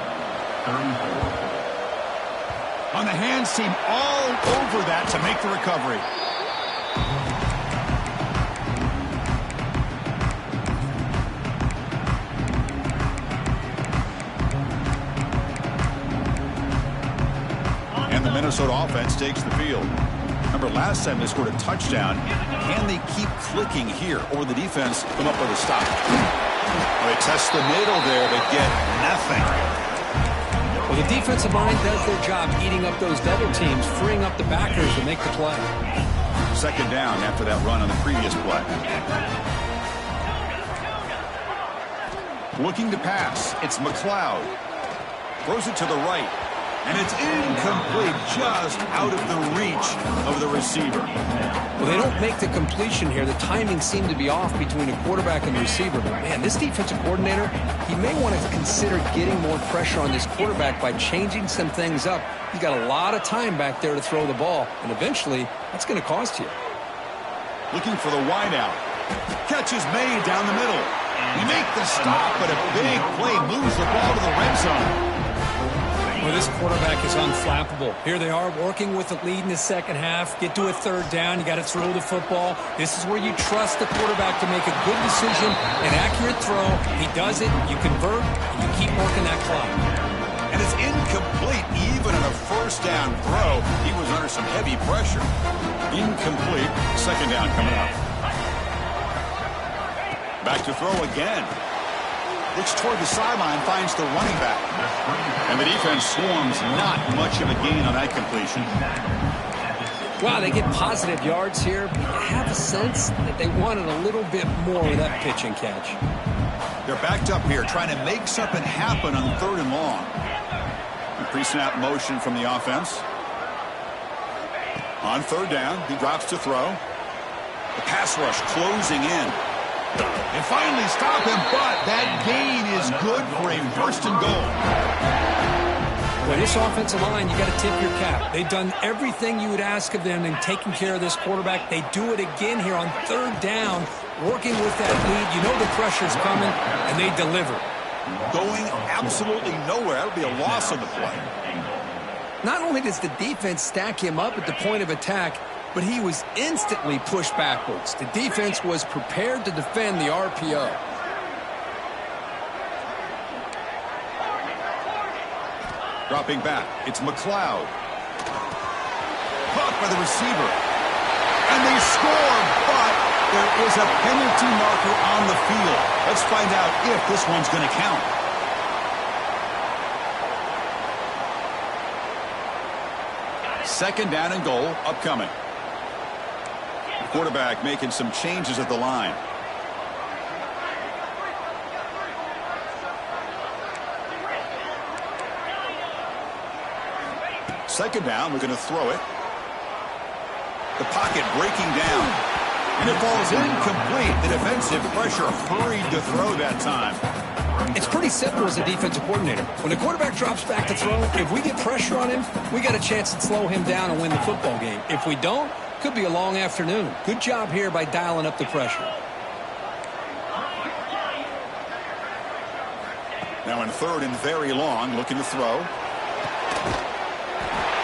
On the hands team, all over that to make the recovery. And the Minnesota offense takes the field. Remember, last time they scored a touchdown. Can they keep clicking here, or the defense come up with a stop? Well, they test the middle there, but get nothing. Well, the defensive line does their job eating up those double teams, freeing up the backers to make the play. Second down after that run on the previous play. Looking to pass. It's McLeod. Throws it to the right. And it's incomplete, just out of the reach of the receiver. Well, they don't make the completion here. The timing seemed to be off between a quarterback and the receiver. But, man, this defensive coordinator, he may want to consider getting more pressure on this quarterback by changing some things up. He's got a lot of time back there to throw the ball, and eventually that's going to cost you. Looking for the wideout. Catch is made down the middle. You make the stop, but a big play moves the ball to the red zone. Well, this quarterback is unflappable. Here they are working with the lead in the second half. Get to a third down. You got to throw the football. This is where you trust the quarterback to make a good decision, an accurate throw. He does it. You convert, and you keep working that clock. And it's incomplete even on a first down throw. He was under some heavy pressure. Incomplete. Second down coming up. Back to throw again. Looks toward the sideline, finds the running back. And the defense swarms, not much of a gain on that completion. Wow, they get positive yards here. But you have a sense that they wanted a little bit more with that pitch and catch. They're backed up here, trying to make something happen on third and long. Pre-snap motion from the offense. On third down, he drops to throw. The pass rush closing in. And finally stop him, but that gain is good for a first and goal. Well, this offensive line, you got to tip your cap. They've done everything you would ask of them in taking care of this quarterback. They do it again here on third down, working with that lead. You know the pressure's coming, and they deliver. Going absolutely nowhere. That would be a loss on the play. Not only does the defense stack him up at the point of attack, but he was instantly pushed backwards. The defense was prepared to defend the RPO. Dropping back, it's McLeod. Caught by the receiver. And they score, but there is a penalty marker on the field. Let's find out if this one's going to count. Second down and goal upcoming. Quarterback making some changes at the line. Second down, we're going to throw it. The pocket breaking down. And it falls incomplete. The defensive pressure hurried to throw that time. It's pretty simple as a defensive coordinator. When the quarterback drops back to throw, if we get pressure on him, we got a chance to slow him down and win the football game. If we don't, could be a long afternoon. Good job here by dialing up the pressure. Now in third and very long, looking to throw.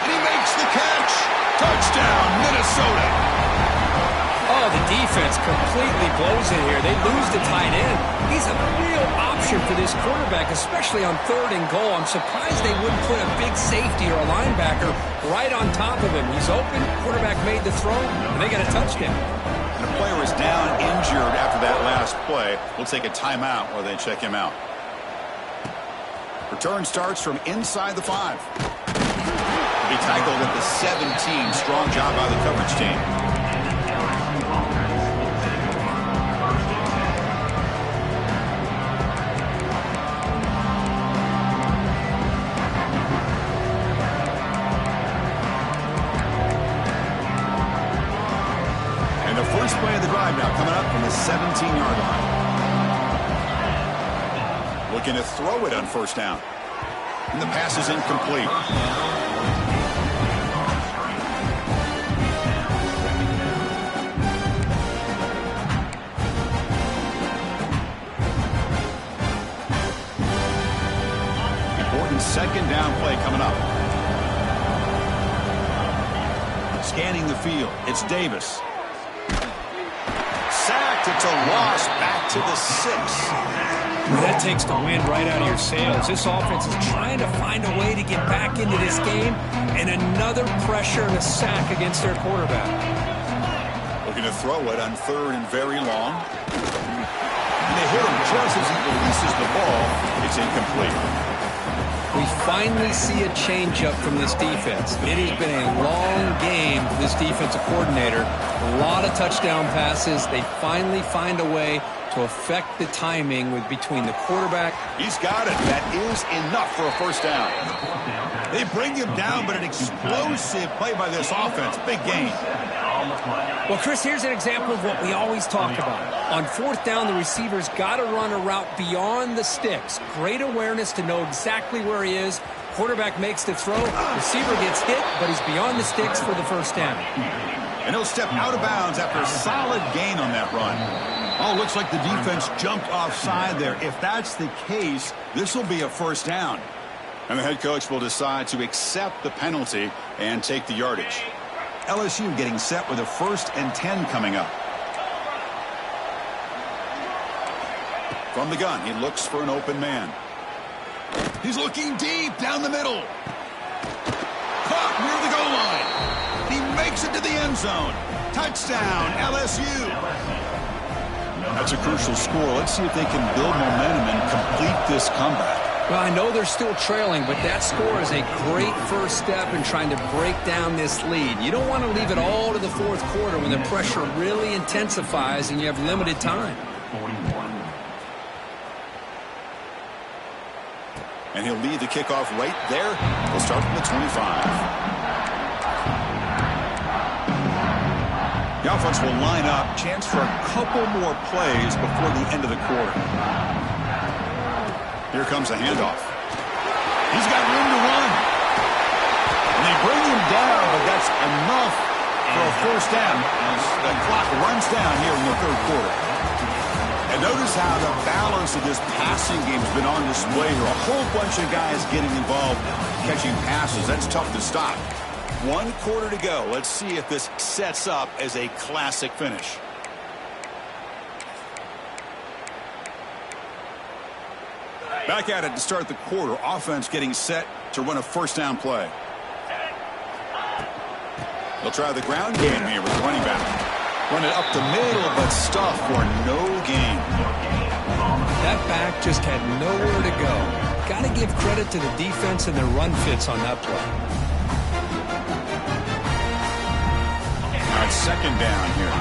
And he makes the catch. Touchdown, Minnesota. Oh, the defense completely blows it here. They lose the tight end. He's a real option for this quarterback, especially on third and goal. I'm surprised they wouldn't put a big safety or a linebacker right on top of him. He's open. Quarterback made the throw, and they got a touchdown. And the player is down injured after that last play. We'll take a timeout while they check him out. Return starts from inside the 5. He tackled at the 17. Strong job by the coverage team. And the first play of the drive now coming up from the 17-yard line. Looking to throw it on first down. And the pass is incomplete. Important second down play coming up. Scanning the field, it's Davis. Sacked, it's a loss, back to the 6. That takes the wind right out of your sails. This offense is trying to find a way to get back into this game, and another pressure and a sack against their quarterback. Looking to throw it on third and very long. And they hit him just as he releases the ball. It's incomplete. We finally see a changeup from this defense. It has been a long game for this defensive coordinator. A lot of touchdown passes. They finally find a way to affect the timing with between the quarterback. He's got it. That is enough for a first down. They bring him down, but an explosive play by this offense. Big gain. Well, Chris, here's an example of what we always talk about. On fourth down, the receiver's got to run a route beyond the sticks. Great awareness to know exactly where he is. Quarterback makes the throw. Receiver gets hit, but he's beyond the sticks for the first down. And he'll step out of bounds after a solid gain on that run. Oh, looks like the defense jumped offside there. If that's the case, this will be a first down. And the head coach will decide to accept the penalty and take the yardage. LSU getting set with a 1st and 10 coming up. From the gun, he looks for an open man. He's looking deep down the middle. Caught near the goal line. He makes it to the end zone. Touchdown, LSU. That's a crucial score. Let's see if they can build momentum and complete this comeback. Well, I know they're still trailing, but that score is a great first step in trying to break down this lead. You don't want to leave it all to the fourth quarter when the pressure really intensifies and you have limited time. And he'll lead the kickoff right there. We'll start from the 25. The offense will line up. Chance for a couple more plays before the end of the quarter. Here comes a handoff. He's got room to run. And they bring him down, but that's enough for a first down as the clock runs down here in the third quarter. And notice how the balance of this passing game has been on display here. A whole bunch of guys getting involved catching passes. That's tough to stop. 1 quarter to go. Let's see if this sets up as a classic finish. Back at it to start the quarter. Offense getting set to run a first down play. They'll try the ground game here with the running back. Run it up the middle, but stuff for no gain. That back just had nowhere to go. Got to give credit to the defense and their run fits on that play. Now it's second down here.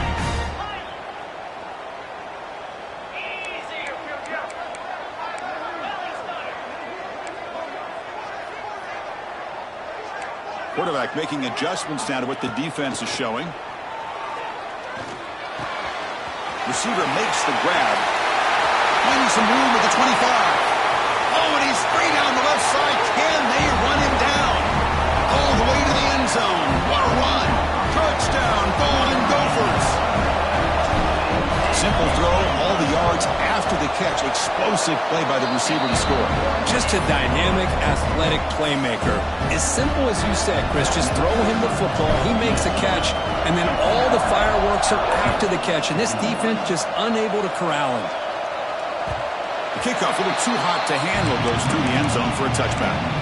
Quarterback making adjustments now to what the defense is showing. Receiver makes the grab. Finding some room at the 25. Oh, and he's straight down the left side. Can they run him down? All the way to the end zone. What a run. Touchdown, Golden Gophers. Simple throw, all the yards after the catch. Explosive play by the receiver to score. Just a dynamic, athletic playmaker. As simple as you said, Chris, just throw him the football, he makes a catch, and then all the fireworks are after the catch, and this defense just unable to corral him. The kickoff, a little too hot to handle, goes through the end zone for a touchback.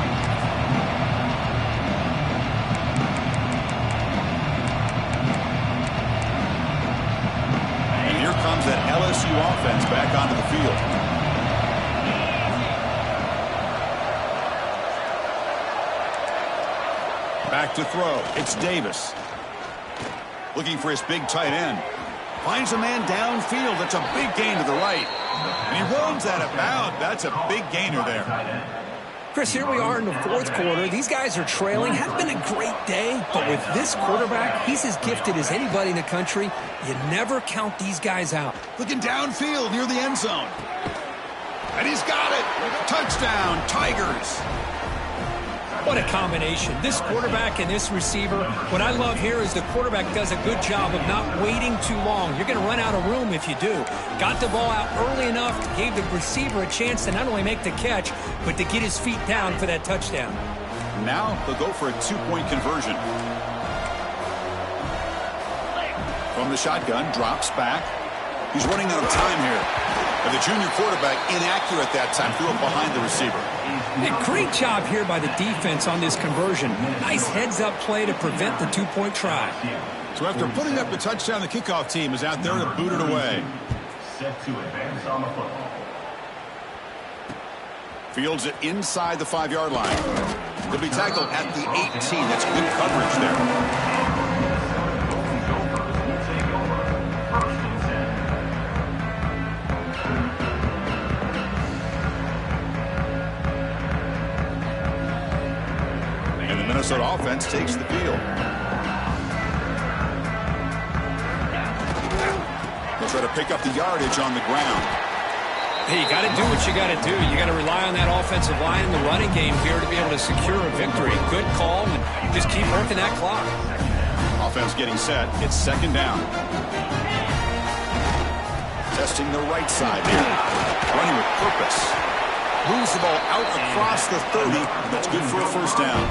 Comes that LSU offense back onto the field. Back back to throw. It's Davis. Looking for his big tight end. Finds a man downfield. That's a big gain to the right. And he runs out of bounds. That's a big gainer there. Chris, here we are in the fourth quarter. These guys are trailing. Hasn't been a great day, but with this quarterback, he's as gifted as anybody in the country. You never count these guys out. Looking downfield near the end zone. And he's got it. Touchdown, Tigers. What a combination. This quarterback and this receiver. What I love here is the quarterback does a good job of not waiting too long. You're going to run out of room if you do. Got the ball out early enough, gave the receiver a chance to not only make the catch, but to get his feet down for that touchdown. Now they'll go for a two-point conversion. From the shotgun, drops back. He's running out of time here. But the junior quarterback inaccurate that time, threw it behind the receiver. A great job here by the defense on this conversion. Nice heads-up play to prevent the two-point try. So after putting up the touchdown, the kickoff team is out there to boot it away. Set to advance on the football. Fields it inside the 5-yard line. He'll be tackled at the 18. That's good coverage there. Minnesota offense takes the field. They'll try to pick up the yardage on the ground. Hey, you got to do what you got to do. You got to rely on that offensive line in the running game here to be able to secure a victory. Good call, and just keep working that clock. Offense getting set. It's second down. Testing the right side here. Running with purpose. Moves the ball out across the 30. That's good for a first down.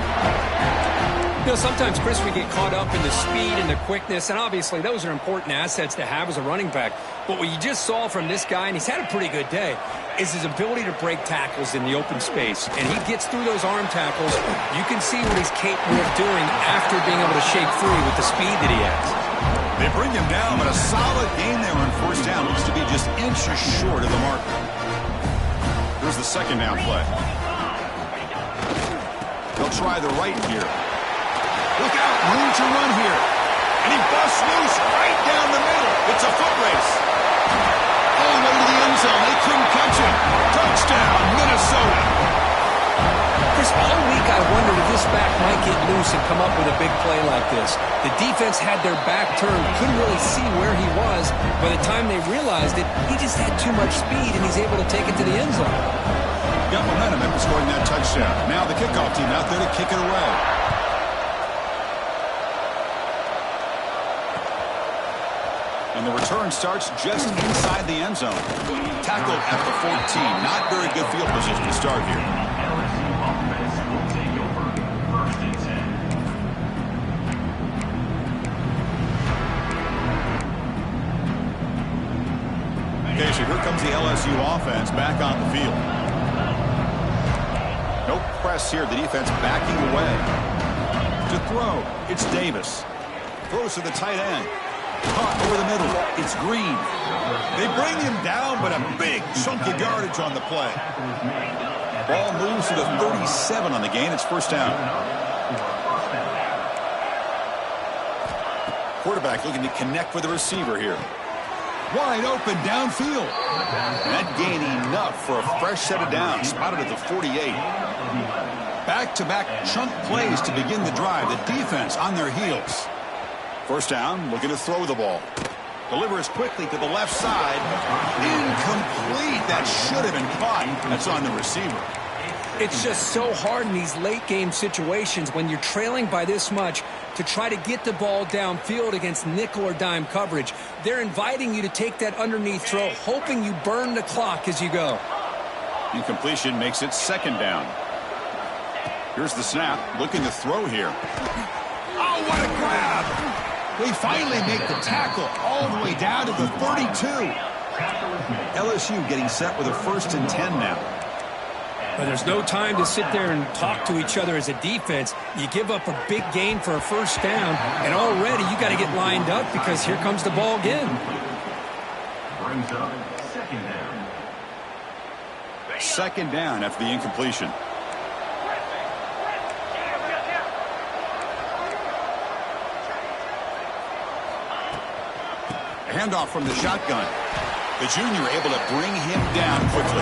You know, sometimes, Chris, we get caught up in the speed and the quickness, and obviously those are important assets to have as a running back. But what you just saw from this guy, and he's had a pretty good day, is his ability to break tackles in the open space. And he gets through those arm tackles. You can see what he's capable of doing after being able to shake free with the speed that he has. They bring him down, but a solid gain there on first down. Looks to be just inches short of the marker. Here's the second down play. They'll try the right here. Look out, room to run here. And he busts loose right down the middle. It's a foot race. All the way to the end zone. They couldn't catch him. Touchdown, Minnesota. Chris, all week I wondered if this back might get loose and come up with a big play like this. The defense had their back turned, couldn't really see where he was. By the time they realized it, he just had too much speed, and he's able to take it to the end zone. Got momentum after scoring that touchdown. Now the kickoff team out there to kick it away. And the return starts just inside the end zone. Tackled at the 14. Not very good field position to start here. Okay, so here comes the LSU offense back on the field. No press here. The defense backing away. To throw, it's Davis. Throws to the tight end. Caught over the middle. It's Green. They bring him down, but a big chunk of yardage on the play. Ball moves to the 37 on the gain. It's first down. Quarterback looking to connect with the receiver here. Wide open downfield. And that gain enough for a fresh set of downs. Spotted at the 48. Back-to-back chunk plays to begin the drive. The defense on their heels. First down, looking to throw the ball. Delivers quickly to the left side. Incomplete. That should have been caught. That's on the receiver. It's just so hard in these late-game situations when you're trailing by this much to try to get the ball downfield against nickel or dime coverage. They're inviting you to take that underneath throw, hoping you burn the clock as you go. Incompletion makes it second down. Here's the snap. Looking to throw here. Oh, what a grab! They finally make the tackle all the way down to the 32. LSU getting set with a 1st and 10 now. But there's no time to sit there and talk to each other as a defense. You give up a big gain for a first down, and already you got to get lined up because here comes the ball again. Brings up second down. Second down after the incompletion. Handoff from the shotgun. The junior able to bring him down quickly.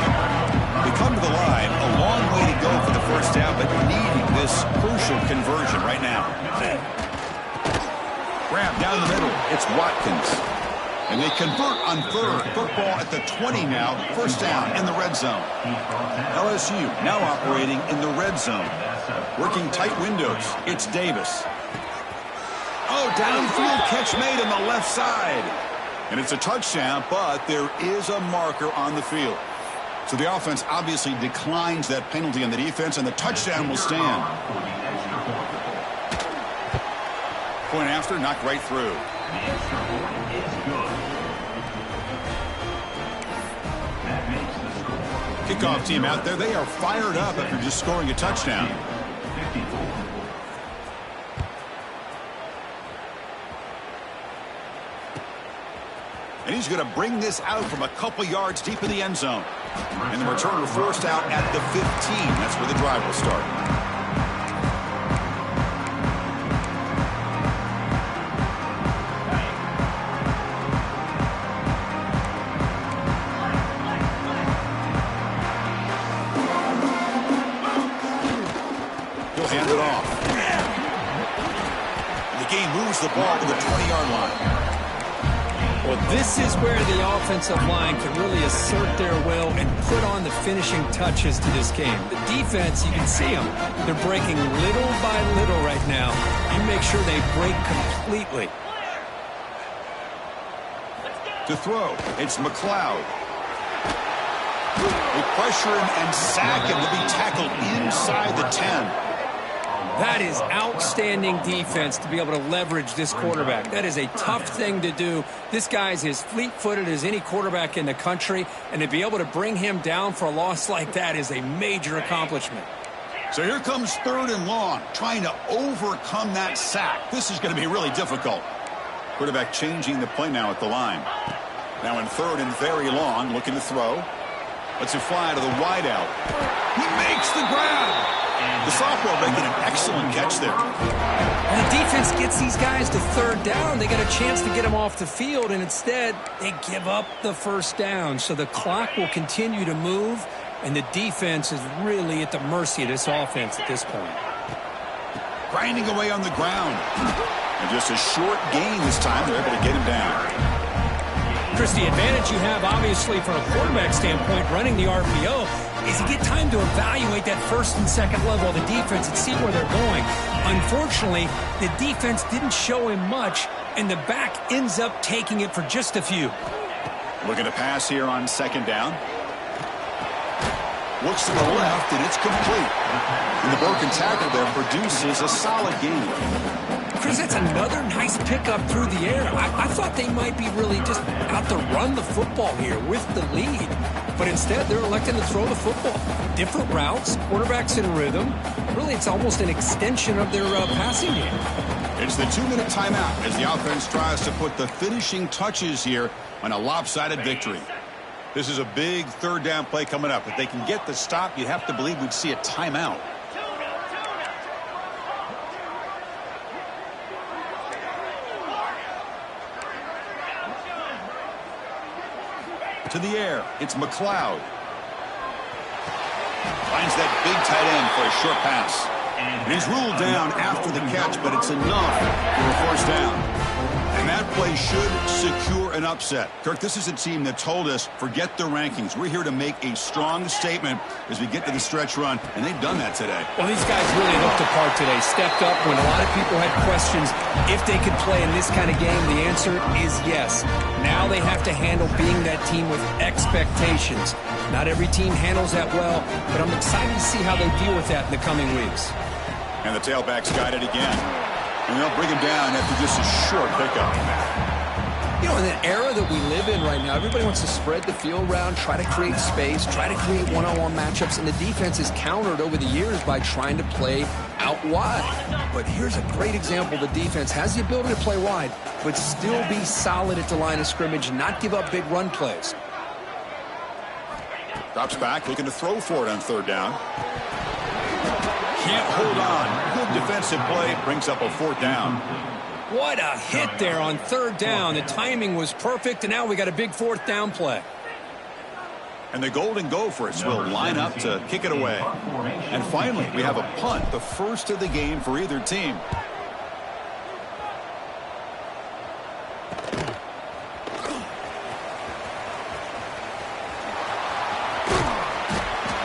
They come to the line, a long way to go for the first down, but needing this crucial conversion right now. Grab down the middle. It's Watkins. And they convert on third. Football at the 20 now. First down in the red zone. LSU now operating in the red zone. Working tight windows. It's Davis. Oh, downfield catch made on the left side. And it's a touchdown, but there is a marker on the field. So the offense obviously declines that penalty on the defense, and the touchdown will stand. Point after, knocked right through. Kickoff team out there. They are fired up after just scoring a touchdown. And he's going to bring this out from a couple yards deep in the end zone. And the returner forced out at the 15. That's where the drive will start. He'll hand it off. The game moves the ball to the 20-yard line. Well, this is where the offensive line can really assert their will and put on the finishing touches to this game. The defense, you can see them. They're breaking little by little right now. You make sure they break completely. To throw, it's McLeod. They pressure him and sack him to be tackled inside the 10. That is outstanding defense to be able to leverage this quarterback. That is a tough thing to do. This guy's as fleet-footed as any quarterback in the country, and to be able to bring him down for a loss like that is a major accomplishment. So here comes third and long, trying to overcome that sack. This is going to be really difficult. Quarterback changing the play now at the line. Now in third and very long, looking to throw. Lets it fly to the wideout. He makes the grab. The sophomore making an excellent catch there. When the defense gets these guys to third down, they got a chance to get them off the field, and instead they give up the first down. So the clock will continue to move, and the defense is really at the mercy of this offense at this point. Grinding away on the ground. And just a short gain this time. They're able to get him down. Chris, the advantage you have, obviously, from a quarterback standpoint, running the RPO, is you get time to evaluate that first and second level of the defense and see where they're going. Unfortunately, the defense didn't show him much, and the back ends up taking it for just a few. Looking to pass here on second down. Looks to the left, and it's complete. And the broken tackle there produces a solid gain. Chris, that's another nice pickup through the air. I thought they might be really just out to run the football here with the lead. But instead, they're electing to throw the football. Different routes, quarterbacks in rhythm. Really, it's almost an extension of their passing game. It's the 2-minute timeout as the offense tries to put the finishing touches here on a lopsided victory. This is a big third down play coming up. If they can get the stop, you'd have to believe we'd see a timeout. To the air, it's McLeod. Finds that big tight end for a short pass. And he's ruled down after the catch, but it's enough for a first down. And that play should secure an upset. Kirk, this is a team that told us, forget the rankings. We're here to make a strong statement as we get to the stretch run, and they've done that today. Well, these guys really looked the part today. Stepped up when a lot of people had questions if they could play in this kind of game. The answer is yes. Now they have to handle being that team with expectations. Not every team handles that well, but I'm excited to see how they deal with that in the coming weeks. And the tailback's got it again. And they'll bring him down after just a short pickup. You know, in the era that we live in right now, everybody wants to spread the field around, try to create space, try to create one-on-one matchups, and the defense is countered over the years by trying to play out wide. But here's a great example. The defense has the ability to play wide, but still be solid at the line of scrimmage and not give up big run plays. Drops back, looking to throw for it on third down. Can't hold on. Good defensive play. Brings up a fourth down. What a hit there on third down. The timing was perfect, and now we got a big fourth down play. And the Golden Gophers will line up to kick it away. And finally, we have a punt, the first of the game for either team.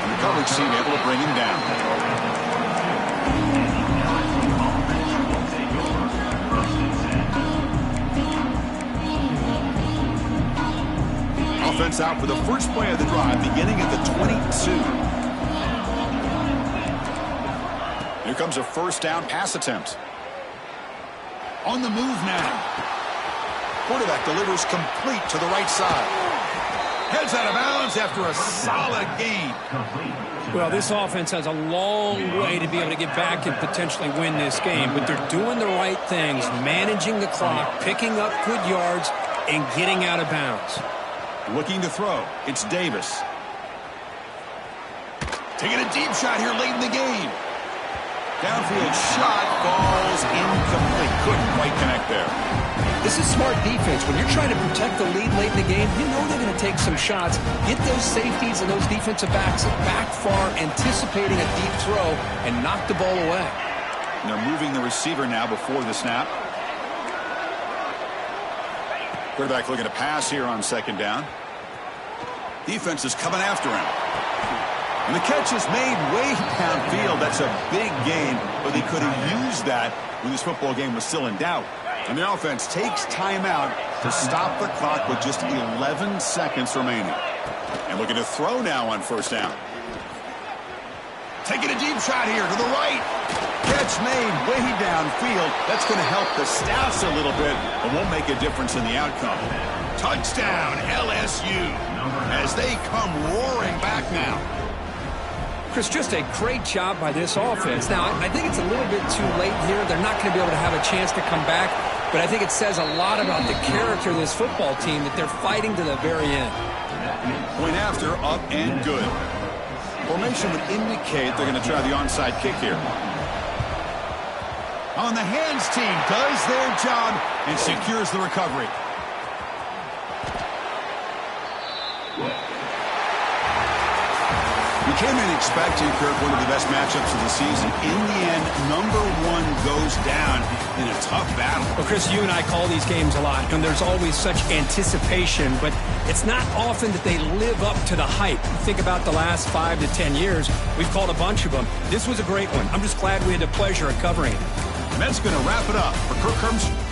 And the coverage team able to bring him down. Offense out for the first play of the drive, beginning at the 22. Here comes a first down pass attempt. On the move now. Quarterback delivers complete to the right side. Heads out of bounds after a solid gain. Well, this offense has a long way to be able to get back and potentially win this game, but they're doing the right things, managing the clock, picking up good yards, and getting out of bounds. Looking to throw. It's Davis. Taking a deep shot here late in the game. Downfield shot falls incomplete. Couldn't quite connect there. This is smart defense. When you're trying to protect the lead late in the game, you know they're going to take some shots. Get those safeties and those defensive backs back far, anticipating a deep throw, and knock the ball away. And they're moving the receiver now before the snap. Quarterback looking to pass here on second down. Defense is coming after him. And the catch is made way downfield. That's a big gain, but they could have used that when this football game was still in doubt. And the offense takes timeout to stop the clock with just 11 seconds remaining. And looking to throw now on first down. Taking a deep shot here to the right. Catch made way downfield. That's going to help the Staffs a little bit, but won't make a difference in the outcome. Touchdown, LSU, as they come roaring back now. Chris, just a great job by this offense. Now, I think it's a little bit too late here. They're not going to be able to have a chance to come back, but I think it says a lot about the character of this football team that they're fighting to the very end. Point after, up and good. Formation would indicate they're going to try the onside kick here. On the hands team does their job and secures the recovery. We came in expecting, Kirk, one of the best matchups of the season. In the end, number one goes down in a tough battle. Well, Chris, you and I call these games a lot, and there's always such anticipation, but it's not often that they live up to the hype. Think about the last 5 to 10 years. We've called a bunch of them. This was a great one. I'm just glad we had the pleasure of covering it. And that's going to wrap it up for Kirk Herbstreit.